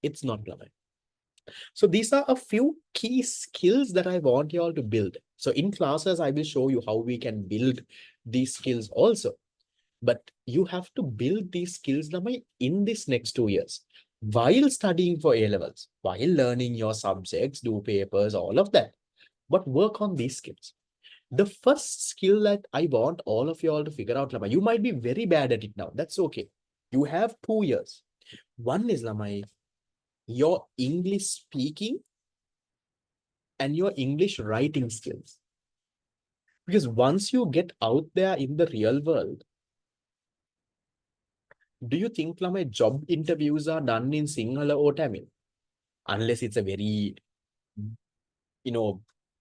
it's not, Lamai. So these are a few key skills that I want you all to build. So in classes, I will show you how we can build these skills also. But you have to build these skills, Lamai, in this next 2 years. While studying for A levels, while learning your subjects, do papers, all of that. But work on these skills. The first skill that I want all of you all to figure out, Lamai, you might be very bad at it now. That's okay. You have 2 years. One is, Lamai, your English speaking and your English writing skills. Because once you get out there in the real world, do you think, Lamai, job interviews are done in Sinhala or Tamil? Unless it's a very,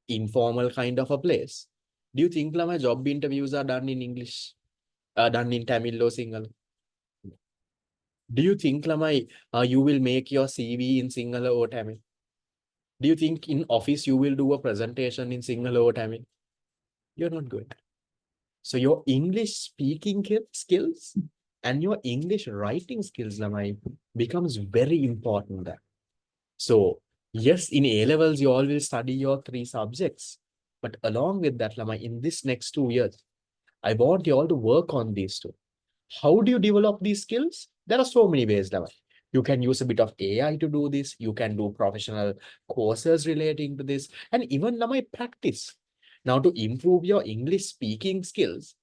informal kind of a place. Do you think, Lamai, job interviews are done in English? Done in Tamil or Sinhala? Do you think, Lamai, you will make your CV in Sinhala or Tamil? Do you think in office you will do a presentation in Sinhala or Tamil? You're not going. So your English speaking skills and your English writing skills, Lamai, becomes very important there. So yes, in A levels, you all will study your 3 subjects. But along with that, Lamai, in this next 2 years, I want you all to work on these two. How do you develop these skills? There are so many ways, Lamai. You can use a bit of AI to do this. You can do professional courses relating to this. And even, Lamai, practice. Now, to improve your English speaking skills,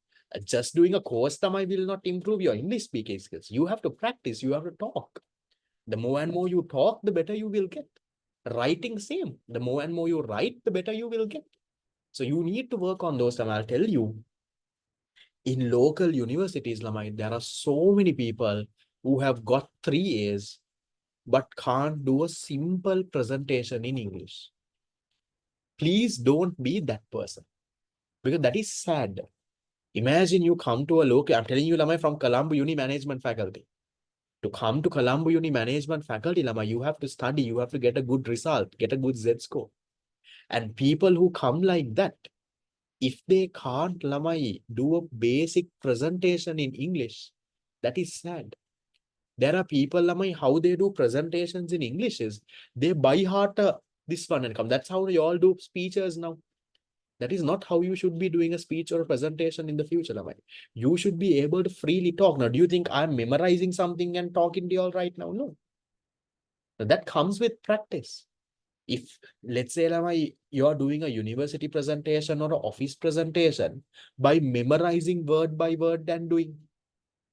Just doing a course tamai will not improve your English speaking skills. You have to practice, you have to talk. The more and more you talk, the better you will get. Writing same. The more and more you write, the better you will get. So you need to work on those. And I'll tell you, in local universities, Lamai, there are so many people who have got 3 A's but can't do a simple presentation in English. Please don't be that person, because that is sad. Imagine you come to a local, I'm telling you, Lamai, from Colombo Uni Management faculty. To come to Colombo Uni Management faculty, Lama, you have to study, you have to get a good result, get a good Z score. And people who come like that, if they can't, Lama, do a basic presentation in English, that is sad. There are people, Lama, how they do presentations in English is, they by heart this one and come. That's how you all do speeches now. That is not how you should be doing a speech or a presentation in the future, Lamai. You should be able to freely talk. Now, do you think I'm memorizing something and talking to you all right now? No. That comes with practice. If, let's say, Lamai, you're doing a university presentation or an office presentation, by memorizing word by word and doing,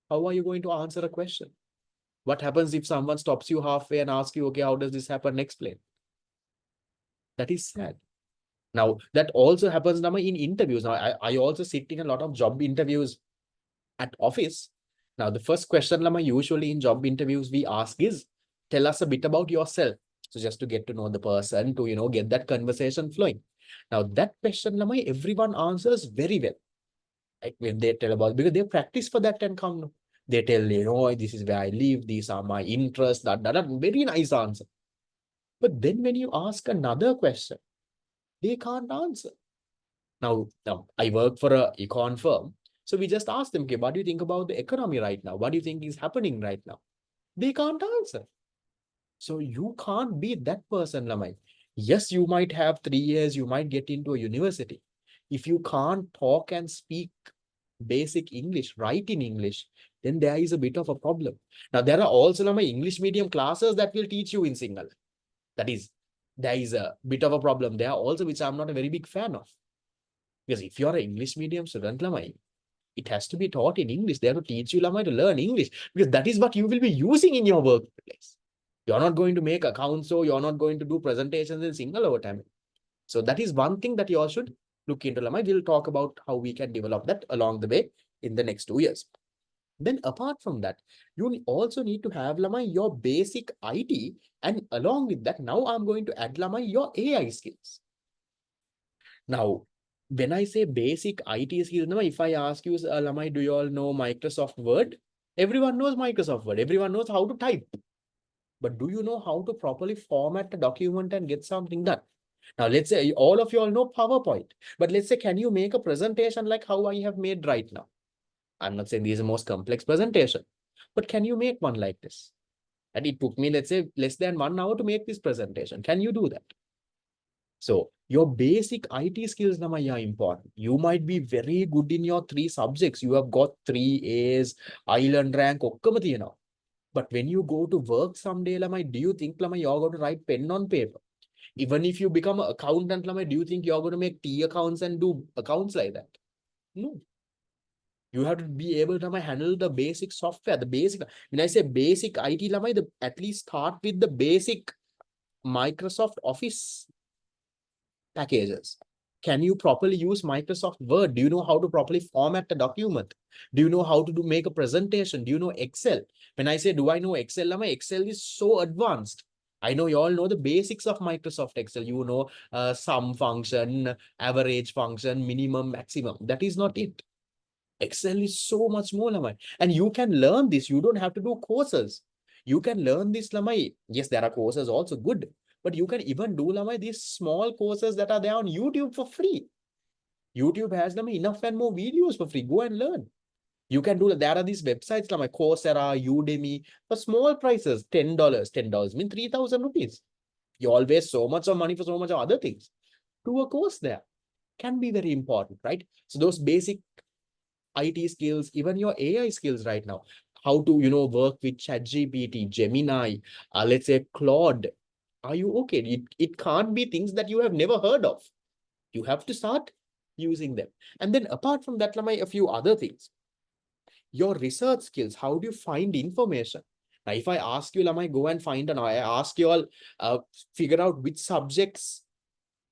how are you going to answer a question? What happens if someone stops you halfway and asks you, okay, how does this happen? Explain. That is sad. Now, that also happens now in interviews. Now, I also sit in a lot of job interviews at office. Now, the first question, Lama, usually in job interviews we ask is, tell us a bit about yourself. So just to get to know the person, to, get that conversation flowing. Now, that question, Lama, everyone answers very well. Like when they tell about, because they practice for that and come. They tell, this is where I live, these are my interests, that, very nice answer. But then when you ask another question, they can't answer. Now I work for a econ firm. So we just ask them, okay, what do you think about the economy right now? What do you think is happening right now? They can't answer. So you can't be that person, Lamai. Yes, you might have 3 years, you might get into a university. If you can't talk and speak basic English, write in English, then there is a bit of a problem. Now, there are also Lamai English medium classes that will teach you in Sinhala. That is, there is a bit of a problem there also, which I'm not a very big fan of. Because if you're an English medium student, Lamai, it has to be taught in English. They have to teach you, Lamai, to learn English, because that is what you will be using in your workplace. You're not going to make accounts, so you're not going to do presentations in Sinhala over time. So that is one thing that you all should look into, Lamai. We'll talk about how we can develop that along the way in the next 2 years. Then apart from that, you also need to have, Lamai, your basic IT, and along with that, now I'm going to add, Lamai, your AI skills. Now, when I say basic IT skills, if I ask you, Lamai, do you all know Microsoft Word? Everyone knows Microsoft Word. Everyone knows how to type. But do you know how to properly format a document and get something done? Now, let's say all of you all know PowerPoint. But let's say, can you make a presentation like how I have made right now? I'm not saying this is the most complex presentation, but can you make one like this? And it took me, let's say, less than 1 hour to make this presentation. Can you do that? So your basic IT skills are important. You might be very good in your 3 subjects. You have got 3 A's, island rank, but when you go to work someday, do you think you're going to write pen on paper? Even if you become an accountant, do you think you're going to make T accounts and do accounts like that? No. You have to be able to handle the basic software, the basic. When I say basic IT, at least start with the basic Microsoft Office packages. Can you properly use Microsoft Word? Do you know how to properly format a document? Do you know how to make a presentation? Do you know Excel? When I say, do I know Excel? Excel is so advanced. I know you all know the basics of Microsoft Excel. You know, sum function, average function, minimum, maximum. That is not it. Excel is so much more, Lamai. And you can learn this. You don't have to do courses. You can learn this, Lamai. Yes, there are courses also good. But you can even do, Lamai, these small courses that are there on YouTube for free. YouTube has, Lamai, enough and more videos for free. Go and learn. You can do, there are these websites, Lamai, Coursera, Udemy, for small prices, $10. $10 means 3,000 rupees. You always so much of money for so much of other things. Do a course there. Can be very important, right? So those basic IT skills, even your AI skills right now, how to, work with ChatGPT, Gemini, let's say Claude. Are you okay? It can't be things that you have never heard of. You have to start using them. And then apart from that, lamai, a few other things. Your research skills, how do you find information? Now, if I ask you, lamai, go and find, and I ask you all, figure out which subjects,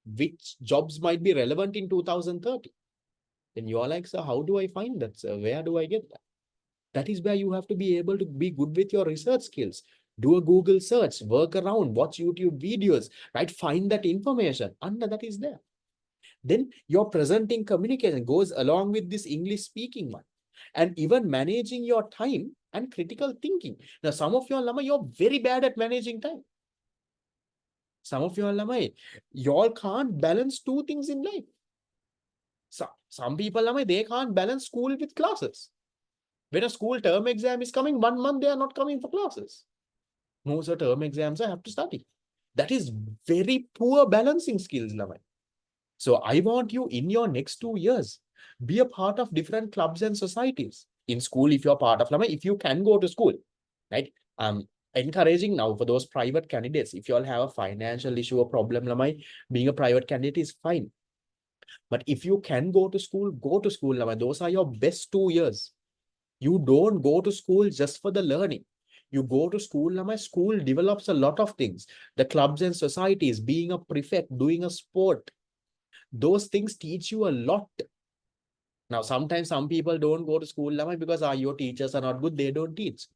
which jobs might be relevant in 2030. Then you are like, sir, how do I find that, sir? Where do I get that? That is where you have to be able to be good with your research skills. Do a Google search, work around, watch YouTube videos, right? Find that information. And that is there. Then your presenting communication goes along with this English speaking one. And even managing your time and critical thinking. Now, some of you all, you're very bad at managing time. Some of you all, you all can't balance two things in life. So, some people, they can't balance school with classes. When a school term exam is coming, 1 month they are not coming for classes. Most of term exams I have to study. That is very poor balancing skills, lamai. So I want you in your next 2 years, be a part of different clubs and societies. In school, if you're part of, lamai, if you can go to school, right? Encouraging now for those private candidates, if you all have a financial issue or problem, lamai, being a private candidate is fine. But if you can go to school, lamai. Those are your best 2 years. You don't go to school just for the learning. You go to school, my school develops a lot of things. The clubs and societies, being a prefect, doing a sport, those things teach you a lot. Now, sometimes some people don't go to school because your teachers are not good, they don't teach.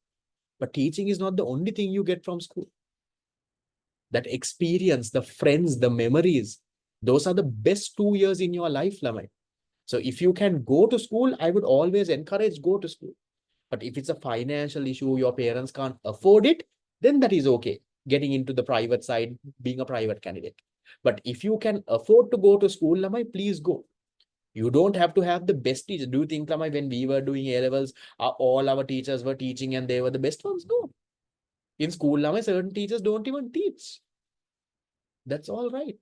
But teaching is not the only thing you get from school. That experience, the friends, the memories, those are the best 2 years in your life, Lamai. So if you can go to school, I would always encourage go to school. But if it's a financial issue, your parents can't afford it, then that is okay. Getting into the private side, being a private candidate. But if you can afford to go to school, Lamai, please go. You don't have to have the best teacher. Do you think, Lamai, when we were doing A-levels, all our teachers were teaching and they were the best ones? No. In school, Lamai, certain teachers don't even teach. That's all right.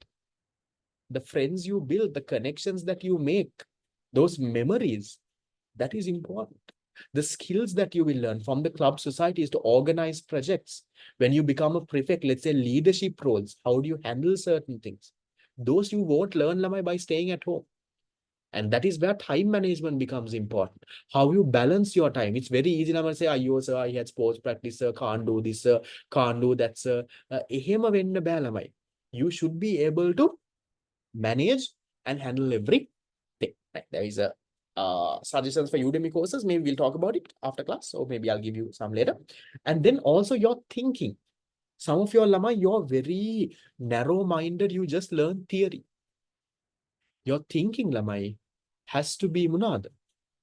The friends you build, the connections that you make, those memories, that is important. The skills that you will learn from the club societies to organize projects. When you become a prefect, let's say leadership roles, how do you handle certain things? Those you won't learn, Lamai, by staying at home. And that is where time management becomes important. How you balance your time. It's very easy, Lamai, say, "Ayo, sir, I had sports practice, sir, can't do this, sir, can't do that, sir." Ehema wenna bෑ, Lamai. You should be able to manage and handle everything. Right? There is a suggestions for Udemy courses. Maybe we'll talk about it after class, or maybe I'll give you some later. And then also your thinking. Some of your lama, you're very narrow-minded. You just learn theory. Your thinking, lamai, has to be munad.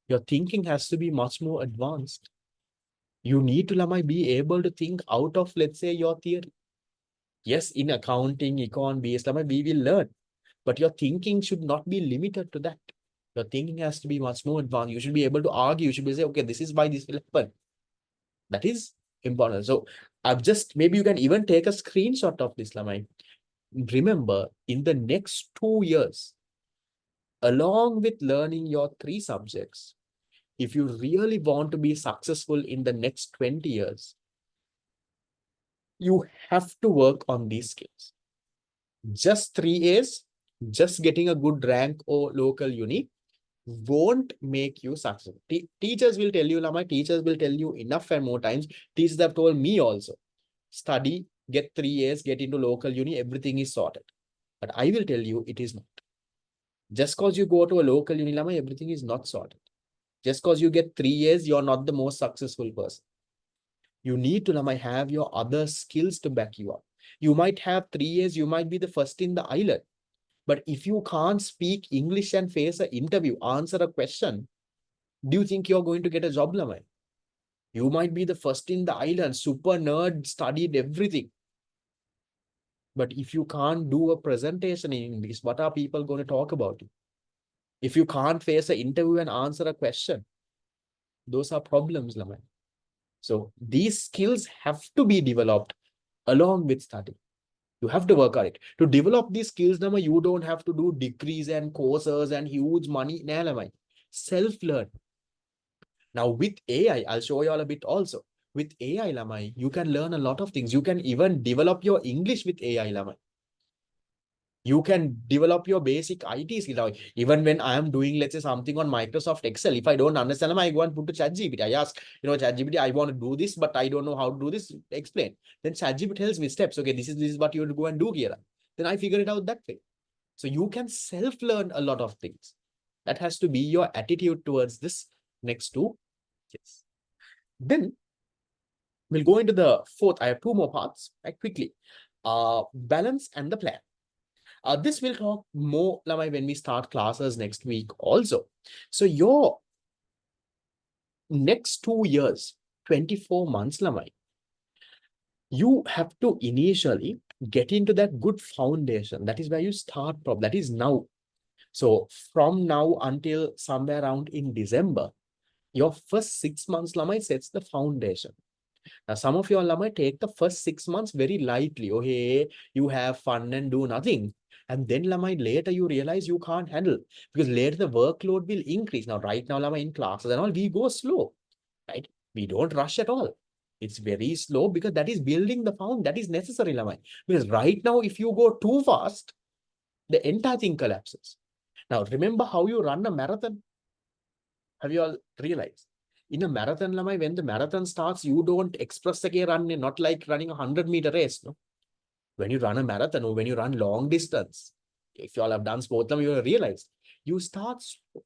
Your thinking has to be much more advanced. You need to, lamai, be able to think out of, let's say, your theory. Yes, in accounting, econ, BS, lamai, we will learn. But your thinking should not be limited to that. Your thinking has to be much more advanced. You should be able to argue. You should be say, okay, this is why this will happen. That is important. So I've just, maybe you can even take a screenshot of this, Lamai. Remember, in the next 2 years, along with learning your 3 subjects, if you really want to be successful in the next 20 years, you have to work on these skills. Just 3 A's, just getting a good rank or local uni won't make you successful. Teachers will tell you, Lama, teachers will tell you enough and more times. Teachers have told me also, study, get 3 years, get into local uni, everything is sorted. But I will tell you, it is not. Just because you go to a local uni, Lama, everything is not sorted. Just because you get 3 years, you're not the most successful person. You need to, Lama, have your other skills to back you up. You might have 3 years, you might be the first in the island. But if you can't speak English and face an interview, answer a question, do you think you're going to get a job, Lamai? You might be the first in the island, super nerd, studied everything. But if you can't do a presentation in English, what are people going to talk about you? If you can't face an interview and answer a question, those are problems, Lamai. So these skills have to be developed along with study. You have to work on it. To develop these skills, Lamai, you don't have to do degrees and courses and huge money. Nah, Lamai. Self-learn. Now with AI, I'll show you all a bit also. With AI, Lamai, you can learn a lot of things. You can even develop your English with AI, Lamai. You can develop your basic IT skill. Now, even when I am doing, let's say, something on Microsoft Excel, if I don't understand, I go and put to ChatGPT. I ask, ChatGPT, I want to do this, but I don't know how to do this. Explain. Then ChatGPT tells me steps. Okay, this is what you have to go and do here. Then I figure it out that way. So you can self-learn a lot of things. That has to be your attitude towards this next two. Yes. Then we'll go into the fourth. I have two more parts, right? Quickly. Balance and the plan. This will talk more, Lamai, when we start classes next week also. So your next 2 years, 24 months, Lamai, you have to initially get into that good foundation. That is where you start from. That is now. So from now until somewhere around in December, your first 6 months, Lamai, sets the foundation. Now, some of you all might take the first 6 months very lightly. Oh, hey, you have fun and do nothing. And then Lamai, later you realize you can't handle, because later the workload will increase. Now, right now, Lamai, in classes and all, we go slow, right? We don't rush at all. It's very slow because that is building the found. That is necessary, Lamai. Because right now, if you go too fast, the entire thing collapses. Now, remember how you run a marathon? Have you all realized? In a marathon, Lamai, when the marathon starts, you don't express the run, not like running a 100-meter race. No? When you run a marathon or when you run long distance, if you all have done sport, you will realize you start slow.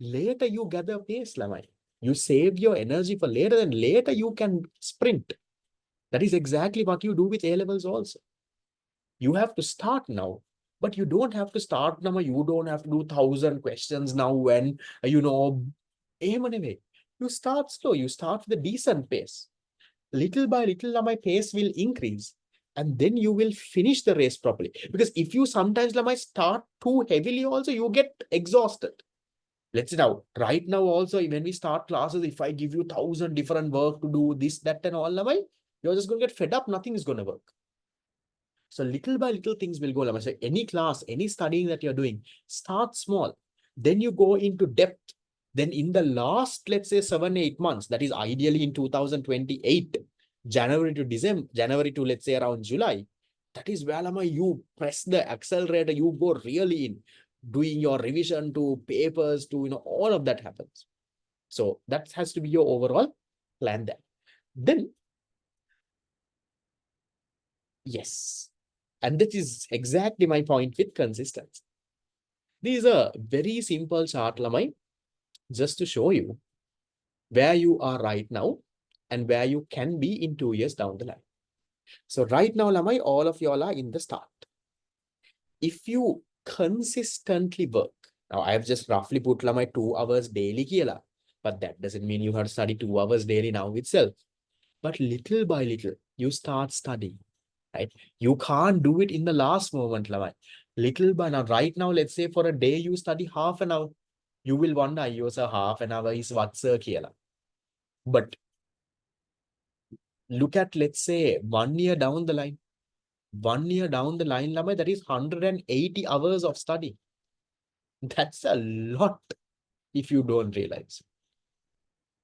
Later you gather pace, Lamai. You save your energy for later, and later you can sprint. That is exactly what you do with A levels also. You have to start now, but you don't have to start now. You don't have to do 1,000 questions now when, aim anyway. You start slow. You start with a decent pace. Little by little, my pace will increase. And then you will finish the race properly. Because if you sometimes start too heavily also, you get exhausted. Let's say now, right now also, when we start classes, if I give you 1,000 different work to do this, that, and all, you're just going to get fed up. Nothing is going to work. So little by little things will go. So any class, any studying that you're doing, start small. Then you go into depth. Then in the last, let's say 7-8 months, that is ideally in 2028, January to December, January to let's say around July, that is where you press the accelerator, you go really in, doing your revision to papers to, all of that happens. So that has to be your overall plan there. Then, yes. And that is exactly my point with consistency. This is a very simple chart, Lamai, just to show you where you are right now and where you can be in 2 years down the line. So right now, Lamai, all of you all are in the start. If you consistently work, now I have just roughly put Lamai 2 hours daily here, but that doesn't mean you have to study 2 hours daily now itself. But little by little, you start studying. Right? You can't do it in the last moment, Lamai. Little by now, right now, let's say for a day you study half an hour. You will wonder, you say half an hour is what's here. But look at, let's say, 1 year down the line. 1 year down the line, Lamai, that is 180 hours of study. That's a lot if you don't realize.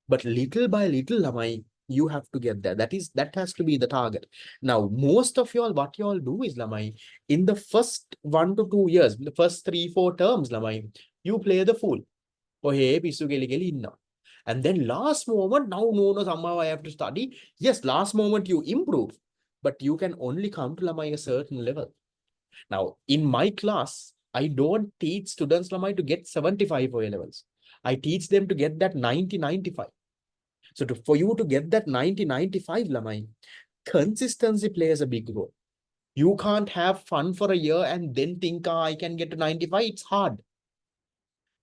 But little by little, Lamai, you have to get there. That has to be the target. Now, most of y'all, what y'all do is, Lamai, in the first 1 to 2 years, the first 3-4 terms, Lamai, you play the fool. Oh, hey, pisu geli geli inna. And then last moment, now no, somehow I have to study. Yes, last moment you improve, but you can only come to Lamai a certain level. Now, in my class, I don't teach students, Lamai, to get 75 O levels. I teach them to get that 90-95. So for you to get that 90-95, Lamai, consistency plays a big role. You can't have fun for a year and then think, I can get to 95. It's hard.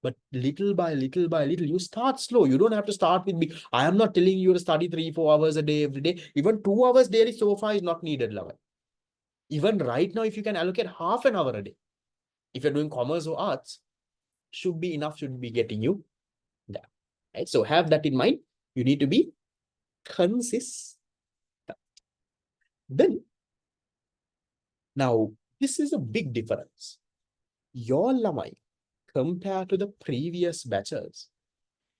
But little by little, you start slow. You don't have to start with big. I am not telling you to study 3-4 hours a day every day. Even 2 hours daily so far is not needed, Lamai. Even right now, if you can allocate half an hour a day, if you're doing commerce or arts, should be enough, should be getting you there. Right? So have that in mind. You need to be consistent. Then, now, this is a big difference. Your Lamai, compared to the previous batches,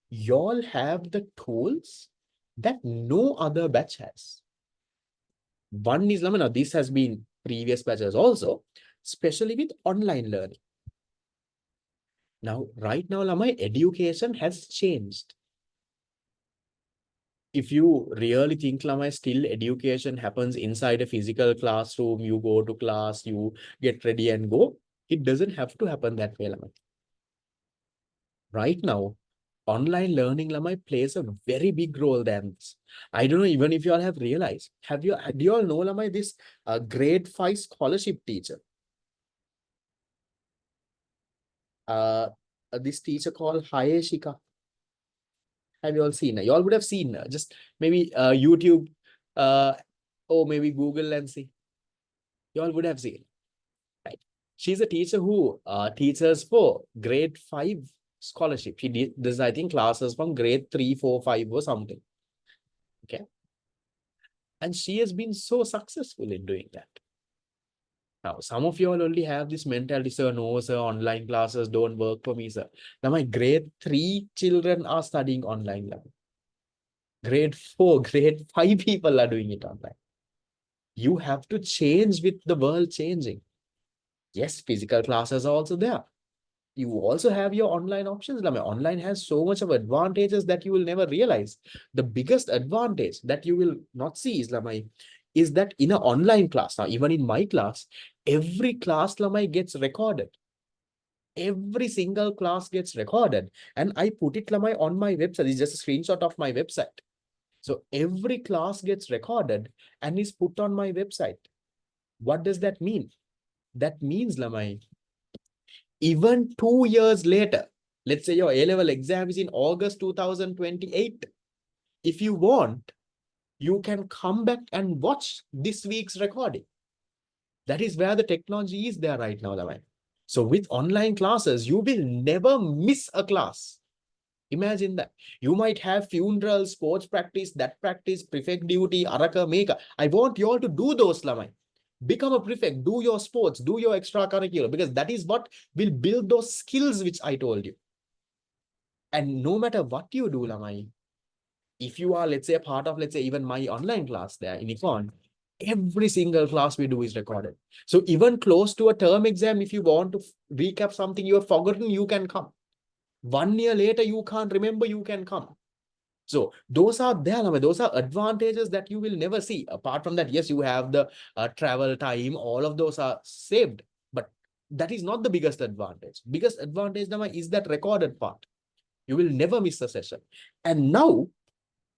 y'all have the tools that no other batch has. One is, Lamai, now this has been previous batches also, especially with online learning. Now, right now, my education has changed. If you really think, Lama, still education happens inside a physical classroom, you go to class, you get ready and go. It doesn't have to happen that way, Lama. Right now, online learning, Lama, plays a very big role than this. I don't know even if you all have realized. Do you all know, Lama, this grade 5 scholarship teacher? Uh, this teacher called Hayeshika. Have you all seen her? You all would have seen her. Just maybe YouTube uh, or maybe Google and see. You all would have seen. Right. She's a teacher who teaches for grade 5 scholarship. She did this, I think, classes from grade 3, 4, 5 or something. Okay. And she has been so successful in doing that. Now, some of you all only have this mentality, sir, no, sir, online classes don't work for me, sir. Now, my grade 3 children are studying online level. Grade 4, grade 5 people are doing it online. You have to change with the world changing. Yes, physical classes are also there. You also have your online options. Online has so much of advantages that you will never realize. The biggest advantage that you will not see is that in an online class, now even in my class, every class gets recorded. Every single class gets recorded. And I put it on my website. It's just a screenshot of my website. So every class gets recorded and is put on my website. What does that mean? That means, even 2 years later, let's say your A-level exam is in August 2028. If you want, you can come back and watch this week's recording. That is where the technology is there right now, Lamai. So with online classes, you will never miss a class. Imagine that. You might have funeral, sports practice, that practice, prefect duty, araka, meka. I want you all to do those, Lamai. Become a prefect, do your sports, do your extracurricular, because that is what will build those skills which I told you. And no matter what you do, Lamai, if you are, let's say, a part of, let's say, even my online class there in Econ, every single class we do is recorded. So even close to a term exam, if you want to recap something you have forgotten, you can come. 1 year later, you can't remember, you can come. So those are there. Those are advantages that you will never see. Apart from that, yes, you have the travel time. All of those are saved. But that is not the biggest advantage. Biggest advantage is that recorded part. You will never miss a session. And now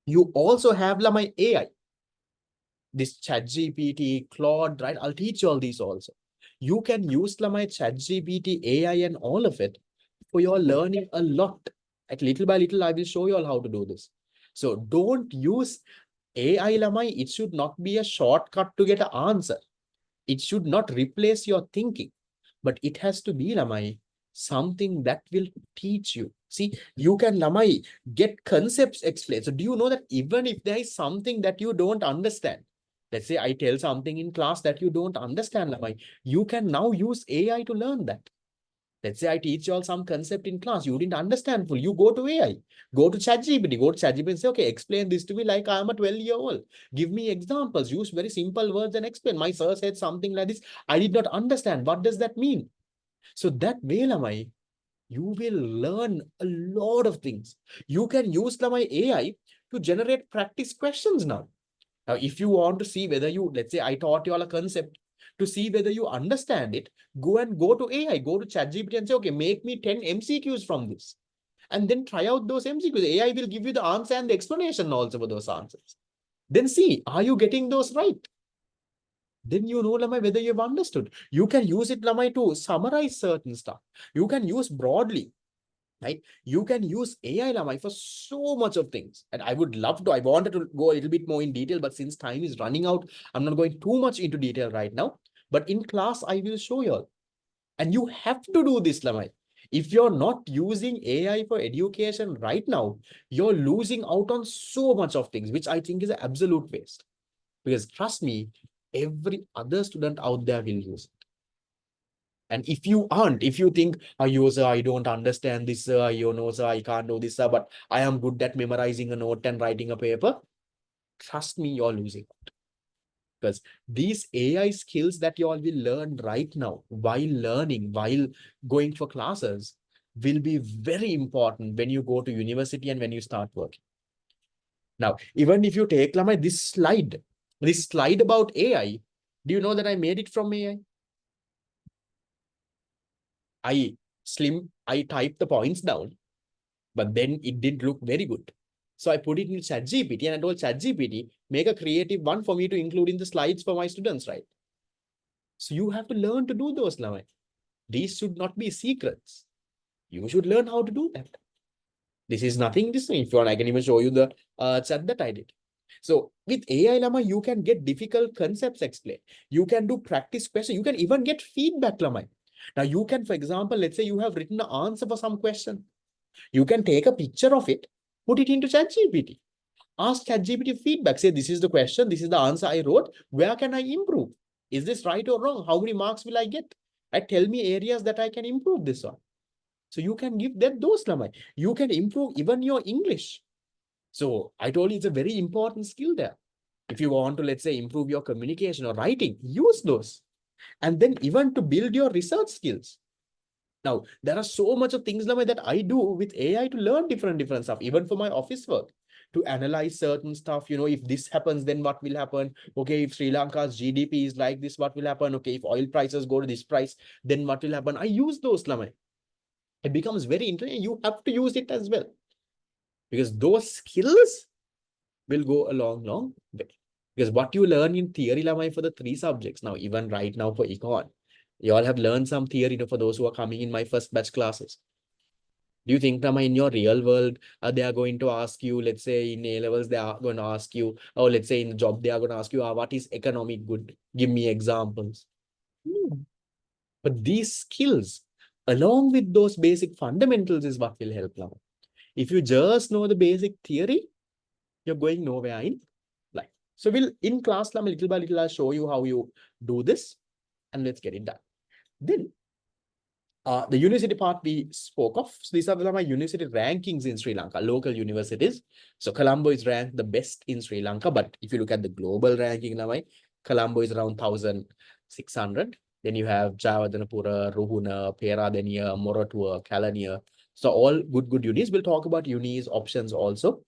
you also have my AI. This ChatGPT, Claude, right? I'll teach you all these also. You can use my ChatGPT, AI, and all of it for your learning a lot. Like little by little, I will show you all how to do this. So don't use AI, Lamai. It should not be a shortcut to get an answer. It should not replace your thinking, but it has to be, Lamai, something that will teach you. See, you can, Lamai, get concepts explained. So do you know that even if there is something that you don't understand, let's say I tell something in class that you don't understand, Lamai, you can now use AI to learn that. Let's say I teach you all some concept in class. You didn't understand fully. You go to AI, go to ChatGPT and say, okay, explain this to me like I am a 12-year-old. Give me examples. Use very simple words and explain. My sir said something like this. I did not understand. What does that mean? So that way, Lamai, you will learn a lot of things. You can use Lamai AI to generate practice questions now. Now, if you want to see whether you, let's say I taught you all a concept, to see whether you understand it, go to AI, go to ChatGPT and say, okay, make me 10 MCQs from this. And then try out those MCQs. AI will give you the answer and the explanation also for those answers. Then see, are you getting those right? Then you know, Lamai, whether you've understood. You can use it, Lamai, to summarize certain stuff. You can use broadly. Right? You can use AI, Lamai, for so much of things. And I would love to, I wanted to go a little bit more in detail, but since time is running out, I'm not going too much into detail right now. But in class, I will show you all. And you have to do this, Lamai. If you're not using AI for education right now, you're losing out on so much of things, which I think is an absolute waste. Because trust me, every other student out there will use it. And if you aren't, if you think, oh, sir, I don't understand this, sir, sir, I can't do this, sir, but I am good at memorizing a note and writing a paper, trust me, you're losing out. Because these AI skills that you all will learn right now while learning, while going for classes, will be very important when you go to university and when you start working. Now, even if you take Lamai, this slide about AI, do you know that I made it from AI? I typed the points down, but then it didn't look very good. So I put it in ChatGPT and I told ChatGPT, make a creative one for me to include in the slides for my students, right? So you have to learn to do those, Lamai. These should not be secrets. You should learn how to do that. This is nothing. This, if you want, I can even show you the chat that I did. So with AI Llama, you can get difficult concepts explained. You can do practice questions. You can even get feedback, Llama. Now you can, for example, let's say you have written an answer for some question. You can take a picture of it, put it into ChatGPT. Ask ChatGPT feedback. Say, this is the question. This is the answer I wrote. Where can I improve? Is this right or wrong? How many marks will I get? Tell me areas that I can improve this on. So you can give them those, Lamai. You can improve even your English. So I told you it's a very important skill there. If you want to, let's say, improve your communication or writing, use those. And then even to build your research skills. Now, there are so much of things, Lamai, that I do with AI to learn different stuff, even for my office work. To analyze certain stuff, if this happens, then what will happen? Okay, if Sri Lanka's GDP is like this, what will happen? Okay, if oil prices go to this price, then what will happen? I use those, Lamai. It becomes very interesting. You have to use it as well. Because those skills will go a long way. Because what you learn in theory, Lamai, for the 3 subjects, now, even right now for econ, you all have learned some theory, for those who are coming in my first batch classes. Do you think, Rama, in your real world, they are going to ask you, let's say in A levels, they are going to ask you, or let's say in the job, they are going to ask you, what is economic good? Give me examples. But these skills, along with those basic fundamentals, is what will help, Rama. If you just know the basic theory, you're going nowhere in life. So we'll, in class, Rama, little by little, I'll show you how you do this, and let's get it done. Then, the university part we spoke of. So these are my university rankings in Sri Lanka, local universities. So Colombo is ranked the best in Sri Lanka. But if you look at the global ranking, Colombo is around 1,600. Then you have Jawadanapura, Ruhuna, Peradeniya, Moratuwa, Kalaniya. So all good unis. We'll talk about unis options also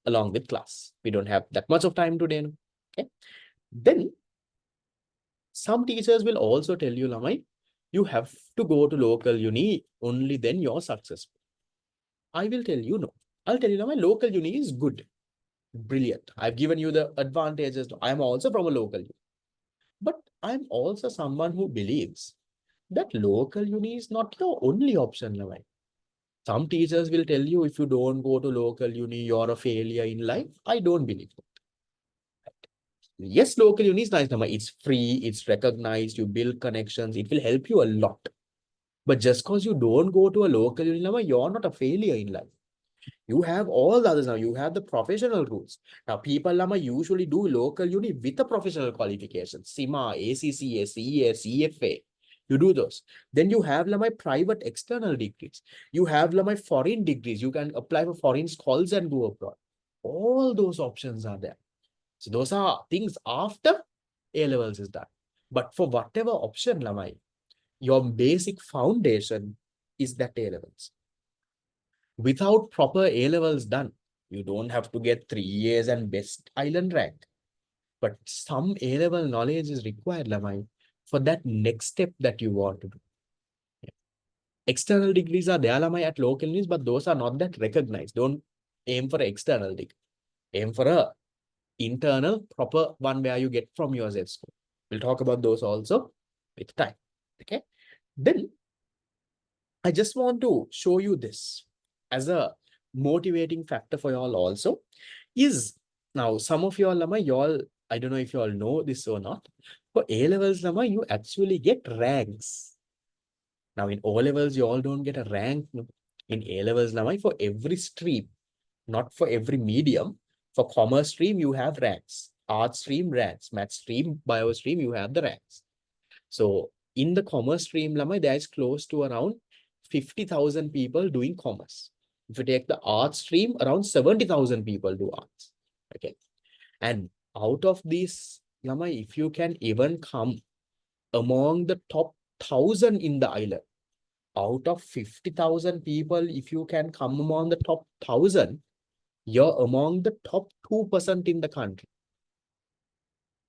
along with class. We don't have that much of time today. Okay. Then some teachers will also tell you, Lamai, you have to go to local uni, only then you're successful. I will tell you no. I'll tell you, Lamai, local uni is good, brilliant. I've given you the advantages. I'm also from a local uni. But I'm also someone who believes that local uni is not your only option, Lamai. Some teachers will tell you if you don't go to local uni, you're a failure in life. I don't believe that. Yes, local uni is nice, Lamai. It's free, it's recognized, you build connections, it will help you a lot. But just because you don't go to a local uni, Lamai, you're not a failure in life. You have all the others now. You have the professional routes. Now, people, Lama, usually do local uni with a professional qualification. CIMA, ACCA, CA, CFA. You do those. Then you have Lama private external degrees. You have Lama foreign degrees. You can apply for foreign schools and go abroad. All those options are there. So those are things after A levels is done. But for whatever option, Lama, your basic foundation is that A levels. Without proper A levels done, you don't have to get 3 years and best island rank. But some A level knowledge is required, Lamai, for that next step that you want to do. External degrees are there, Lamai, at local unis, but those are not that recognized. Don't aim for an external degree. Aim for a internal, proper one where you get from your Z score. We'll talk about those also with time. Okay. Then I just want to show you this as a motivating factor for y'all also. Is now some of y'all, Lama, y'all, I don't know if y'all know this or not. For A levels, Lama, you actually get ranks. Now in O levels, you all don't get a rank. No? In A levels, Lama, for every stream, not for every medium. For commerce stream, you have ranks. Art stream, ranks. Math stream, bio stream, you have the ranks. So in the commerce stream, Lama, there is close to around 50,000 people doing commerce. If you take the art stream, around 70,000 people do arts. Okay. And out of these Lamai, if you can even come among the top 1,000 in the island, out of 50,000 people, if you can come among the top 1,000, you're among the top 2% in the country.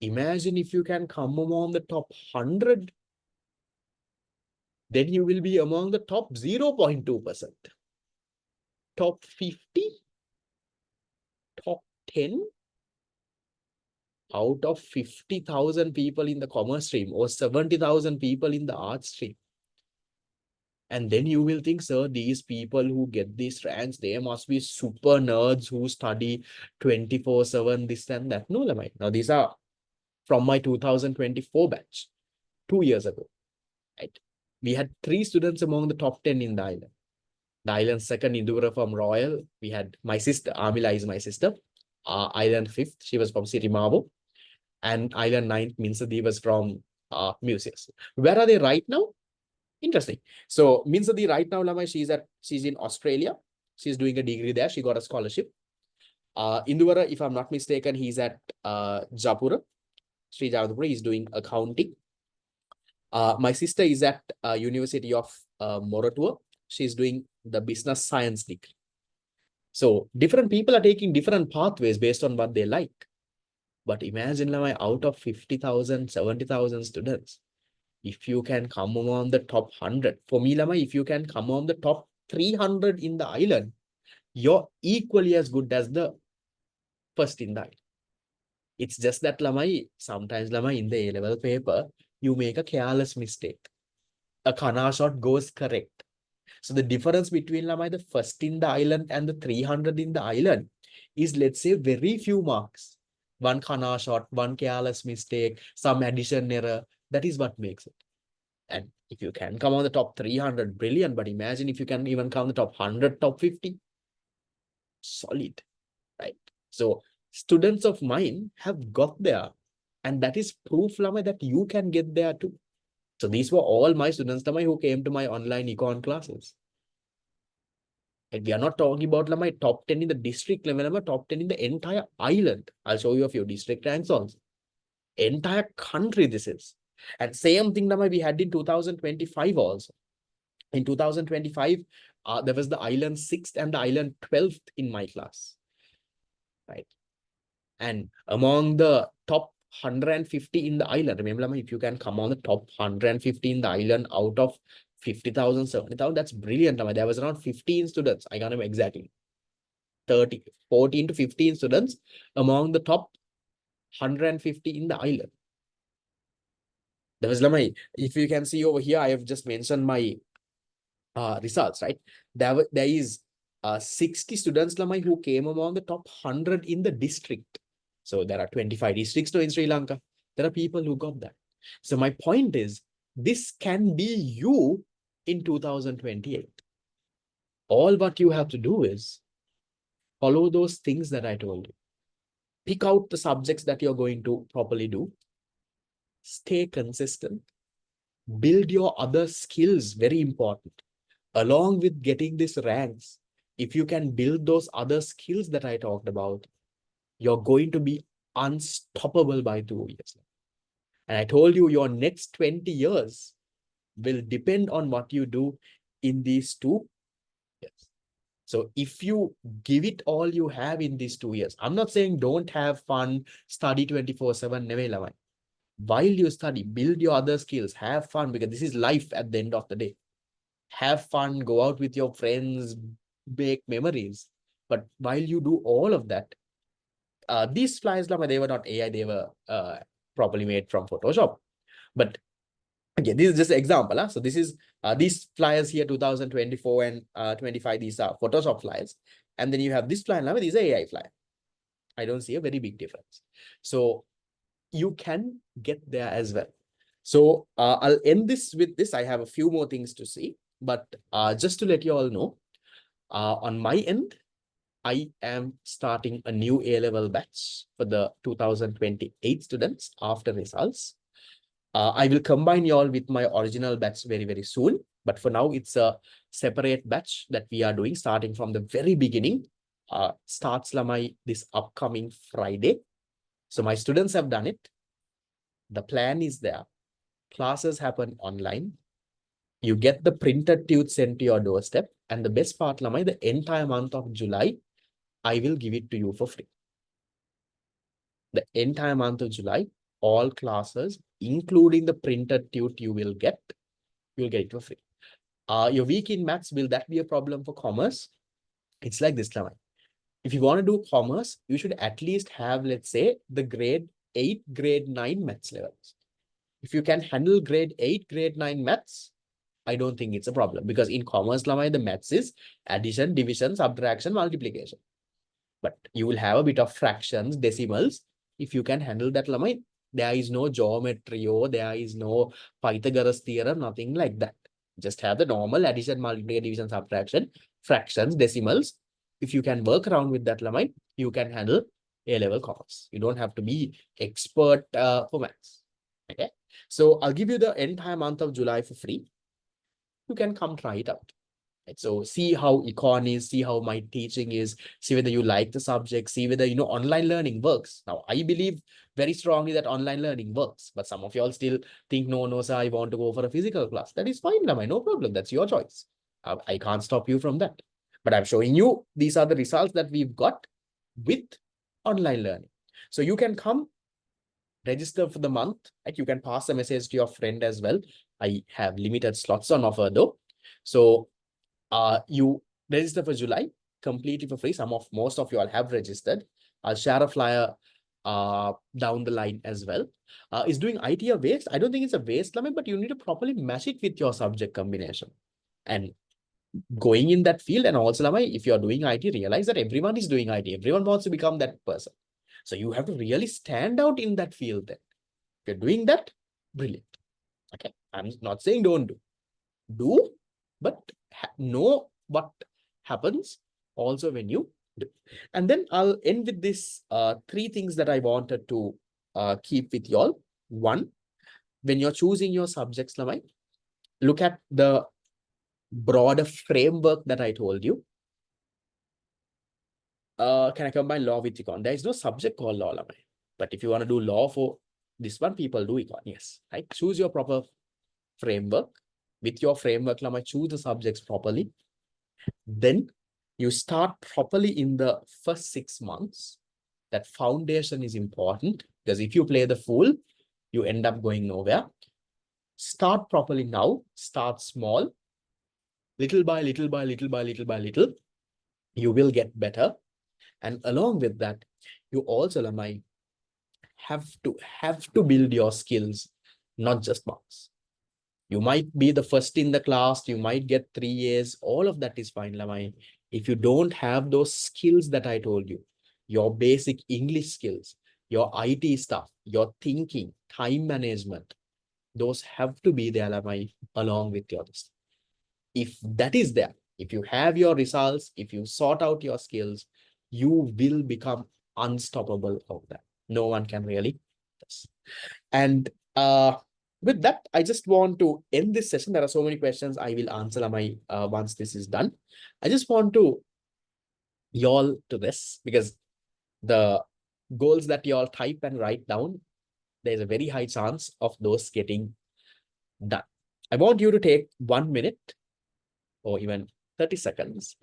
Imagine if you can come among the top 100, then you will be among the top 0.2%. Top 50, top 10 out of 50,000 people in the commerce stream or 70,000 people in the art stream. And then you will think, sir, these people who get these ranks, they must be super nerds who study 24/7, this and that. No, Lamai. Now, these are from my 2024 batch, 2 years ago. Right? We had 3 students among the top 10 in the island. The island second, Indura from Royal. We had my sister, Amila is my sister. Island fifth, she was from Sirimavo. And island ninth, Minsadi was from Museus. Where are they right now? Interesting. So Minsadi right now, Lama, she's in Australia. She's doing a degree there. She got a scholarship. Induvara, if I'm not mistaken, he's at Japura. Sri Javadpura, he's doing accounting. My sister is at University of Moratuwa. She's doing the business science degree. So different people are taking different pathways based on what they like. But imagine, Lama, out of 50,000, 70,000 students, if you can come among the top 100, for me, Lama, if you can come among the top 300 in the island, you're equally as good as the first in the island. It's just that, Lamai, sometimes, Lamai, in the A-level paper, you make a careless mistake. A Kana shot goes correct. So the difference between, Lamai, the first in the island and the 300 in the island is, let's say, very few marks. One Kana shot, one careless mistake, some addition error. That is what makes it. And if you can come on the top 300, brilliant. But imagine if you can even come the top 100, top 50. Solid, right? So students of mine have got there. And that is proof, Lama, that you can get there too. So these were all my students, Lama, who came to my online econ classes. And we are not talking about, Lama, top 10 in the district level, Lama, top 10 in the entire island. I'll show you a few district ranks also. Entire country this is. And same thing, Lama, we had in 2025 also. In 2025, there was the island 6th and the island 12th in my class. Right. And among the top 150 in the island, remember, if you can come on the top 150 in the island out of 50,000, 70,000, that's brilliant. There was around 15 students. I can't remember exactly. 30, 14 to 15 students among the top 150 in the island. There was, if you can see over here, I have just mentioned my results, right? There is 60 students, who came among the top 100 in the district. So there are 25 districts in Sri Lanka. There are people who got that. So my point is, this can be you in 2028. All what you have to do is follow those things that I told you. Pick out the subjects that you're going to properly do. Stay consistent. Build your other skills, very important. Along with getting these ranks, if you can build those other skills that I talked about, you're going to be unstoppable by 2 years. And I told you your next 20 years will depend on what you do in these 2 years. So if you give it all you have in these 2 years, I'm not saying don't have fun, study 24/7, while you study, build your other skills, have fun, because this is life at the end of the day. Have fun, go out with your friends, make memories. But while you do all of that, these flyers, they were not AI, they were properly made from Photoshop. But again, this is just an example. So this is these flyers here, 2024 and 25, these are Photoshop flyers. And then you have this flyer, these are AI flyer. I don't see a very big difference. So you can get there as well. So I'll end this with this. I have a few more things to see, but just to let you all know, on my end, I am starting a new A-level batch for the 2028 students after results. I will combine you all with my original batch very, very soon. But for now, it's a separate batch that we are doing starting from the very beginning. Starts Lamai this upcoming Friday. So my students have done it. The plan is there. Classes happen online. You get the printed tube sent to your doorstep. And the best part, Lamai, the entire month of July, I will give it to you for free. The entire month of July, all classes, including the printed tube you'll get it for free. Your week in maths, will that be a problem for commerce? It's like this, Lamai. If you want to do commerce, you should at least have, let's say, the grade 8, grade 9 maths levels. If you can handle grade 8, grade 9 maths, I don't think it's a problem, because in commerce, Lamai, the maths is addition, division, subtraction, multiplication. But you will have a bit of fractions, decimals. If you can handle that, Lamai, there is no geometry or there is no Pythagoras theorem, nothing like that. Just have the normal addition, multiplication, division, subtraction, fractions, decimals. If you can work around with that, Lamai, you can handle A-level commerce. You don't have to be expert for maths. Okay. So I'll give you the entire month of July for free. You can come try it out. Right? So see how econ is, see how my teaching is, see whether you like the subject, see whether, online learning works. Now, I believe very strongly that online learning works, but some of y'all still think, no, sir, I want to go for a physical class. That is fine, Lamai, no problem. That's your choice. I can't stop you from that. But I'm showing you, these are the results that we've got with online learning. So you can come register for the month, right? You can pass a message to your friend as well. I have limited slots on offer though. So you register for July completely for free. Most of you all have registered. I'll share a flyer down the line as well. Is doing IT a waste? I don't think it's a waste, Lamai, but you need to properly match it with your subject combination. And going in that field, and also, Lamai, if you're doing IT, realize that everyone is doing IT. Everyone wants to become that person. So you have to really stand out in that field then. If you're doing that, brilliant. Okay. I'm not saying don't do. Do, but know what happens also when you do. And then I'll end with this 3 things that I wanted to keep with y'all. One, when you're choosing your subjects, Lamai, look at the broader framework that I told you. Can I combine law with econ? There is no subject called law, Lamai. But if you want to do law for this one, people do econ. Yes, right? Choose your proper framework. With your framework, Lamai, choose the subjects properly. Then you start properly in the first 6 months. That foundation is important, because if you play the fool, you end up going nowhere. Start properly now. Start small. Little by little by little by little by little, you will get better. And along with that, you also, Lamai, have to build your skills, not just marks. You might be the first in the class, you might get 3 A's, all of that is fine, Lamai. If you don't have those skills that I told you, your basic English skills, your IT stuff, your thinking, time management, those have to be there, Lamai, along with your list. If that is there, if you have your results, if you sort out your skills, you will become unstoppable of that. No one can really. And with that, I just want to end this session. There are so many questions I will answer once this is done. I just want to y'all to this, because the goals that y'all type and write down, there's a very high chance of those getting done. I want you to take 1 minute or even 30 seconds.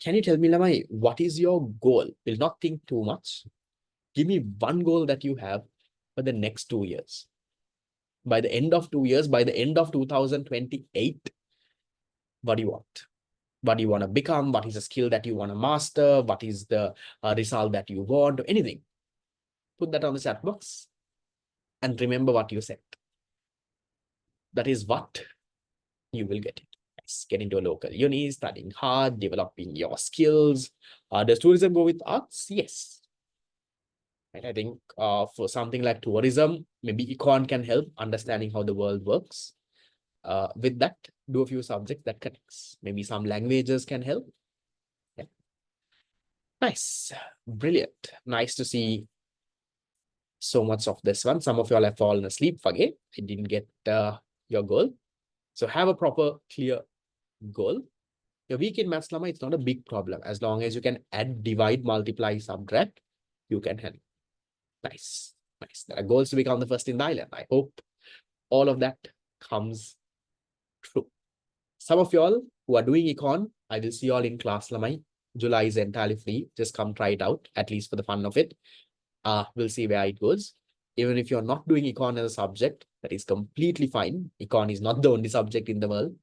Can you tell me, Lamai, what is your goal? Will not think too much. Give me one goal that you have for the next 2 years. By the end of 2 years, by the end of 2028, what do you want? What do you want to become? What is a skill that you want to master? What is the result that you want? Anything. Put that on the chat box and remember what you said. That is what you will get it. Get into a local uni, studying hard, developing your skills. Does tourism go with arts? Yes. And I think for something like tourism, maybe econ can help understanding how the world works. With that, do a few subjects that connects. Maybe some languages can help. Yeah. Nice. Brilliant. Nice to see so much of this one. Some of y'all have fallen asleep. Forget, I didn't get your goal. So have a proper, clear goal. Your weak in maths, Lamai, it's not a big problem. As long as you can add, divide, multiply, subtract, you can handle. Nice. Nice. There are goals to become the first in the island. I hope all of that comes true. Some of y'all who are doing econ, I will see y'all in class Lamai. July is entirely free. Just come try it out, at least for the fun of it. We'll see where it goes. Even if you're not doing econ as a subject, that is completely fine. Econ is not the only subject in the world.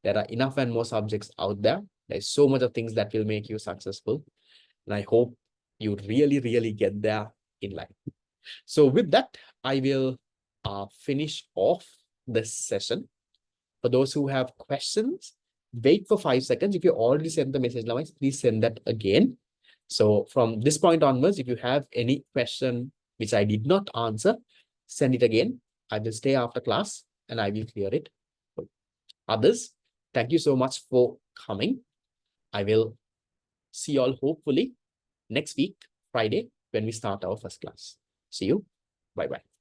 There are enough and more subjects out there. There's so much of things that will make you successful. And I hope you really, really get there in life. So with that, I will finish off this session. For those who have questions, wait for 5 seconds. If you already sent the message, please send that again. So from this point onwards, if you have any question which I did not answer, send it again. I will stay after class and I will clear it. Others, thank you so much for coming. I will see you all hopefully next week, Friday, when we start our first class. See you. Bye-bye.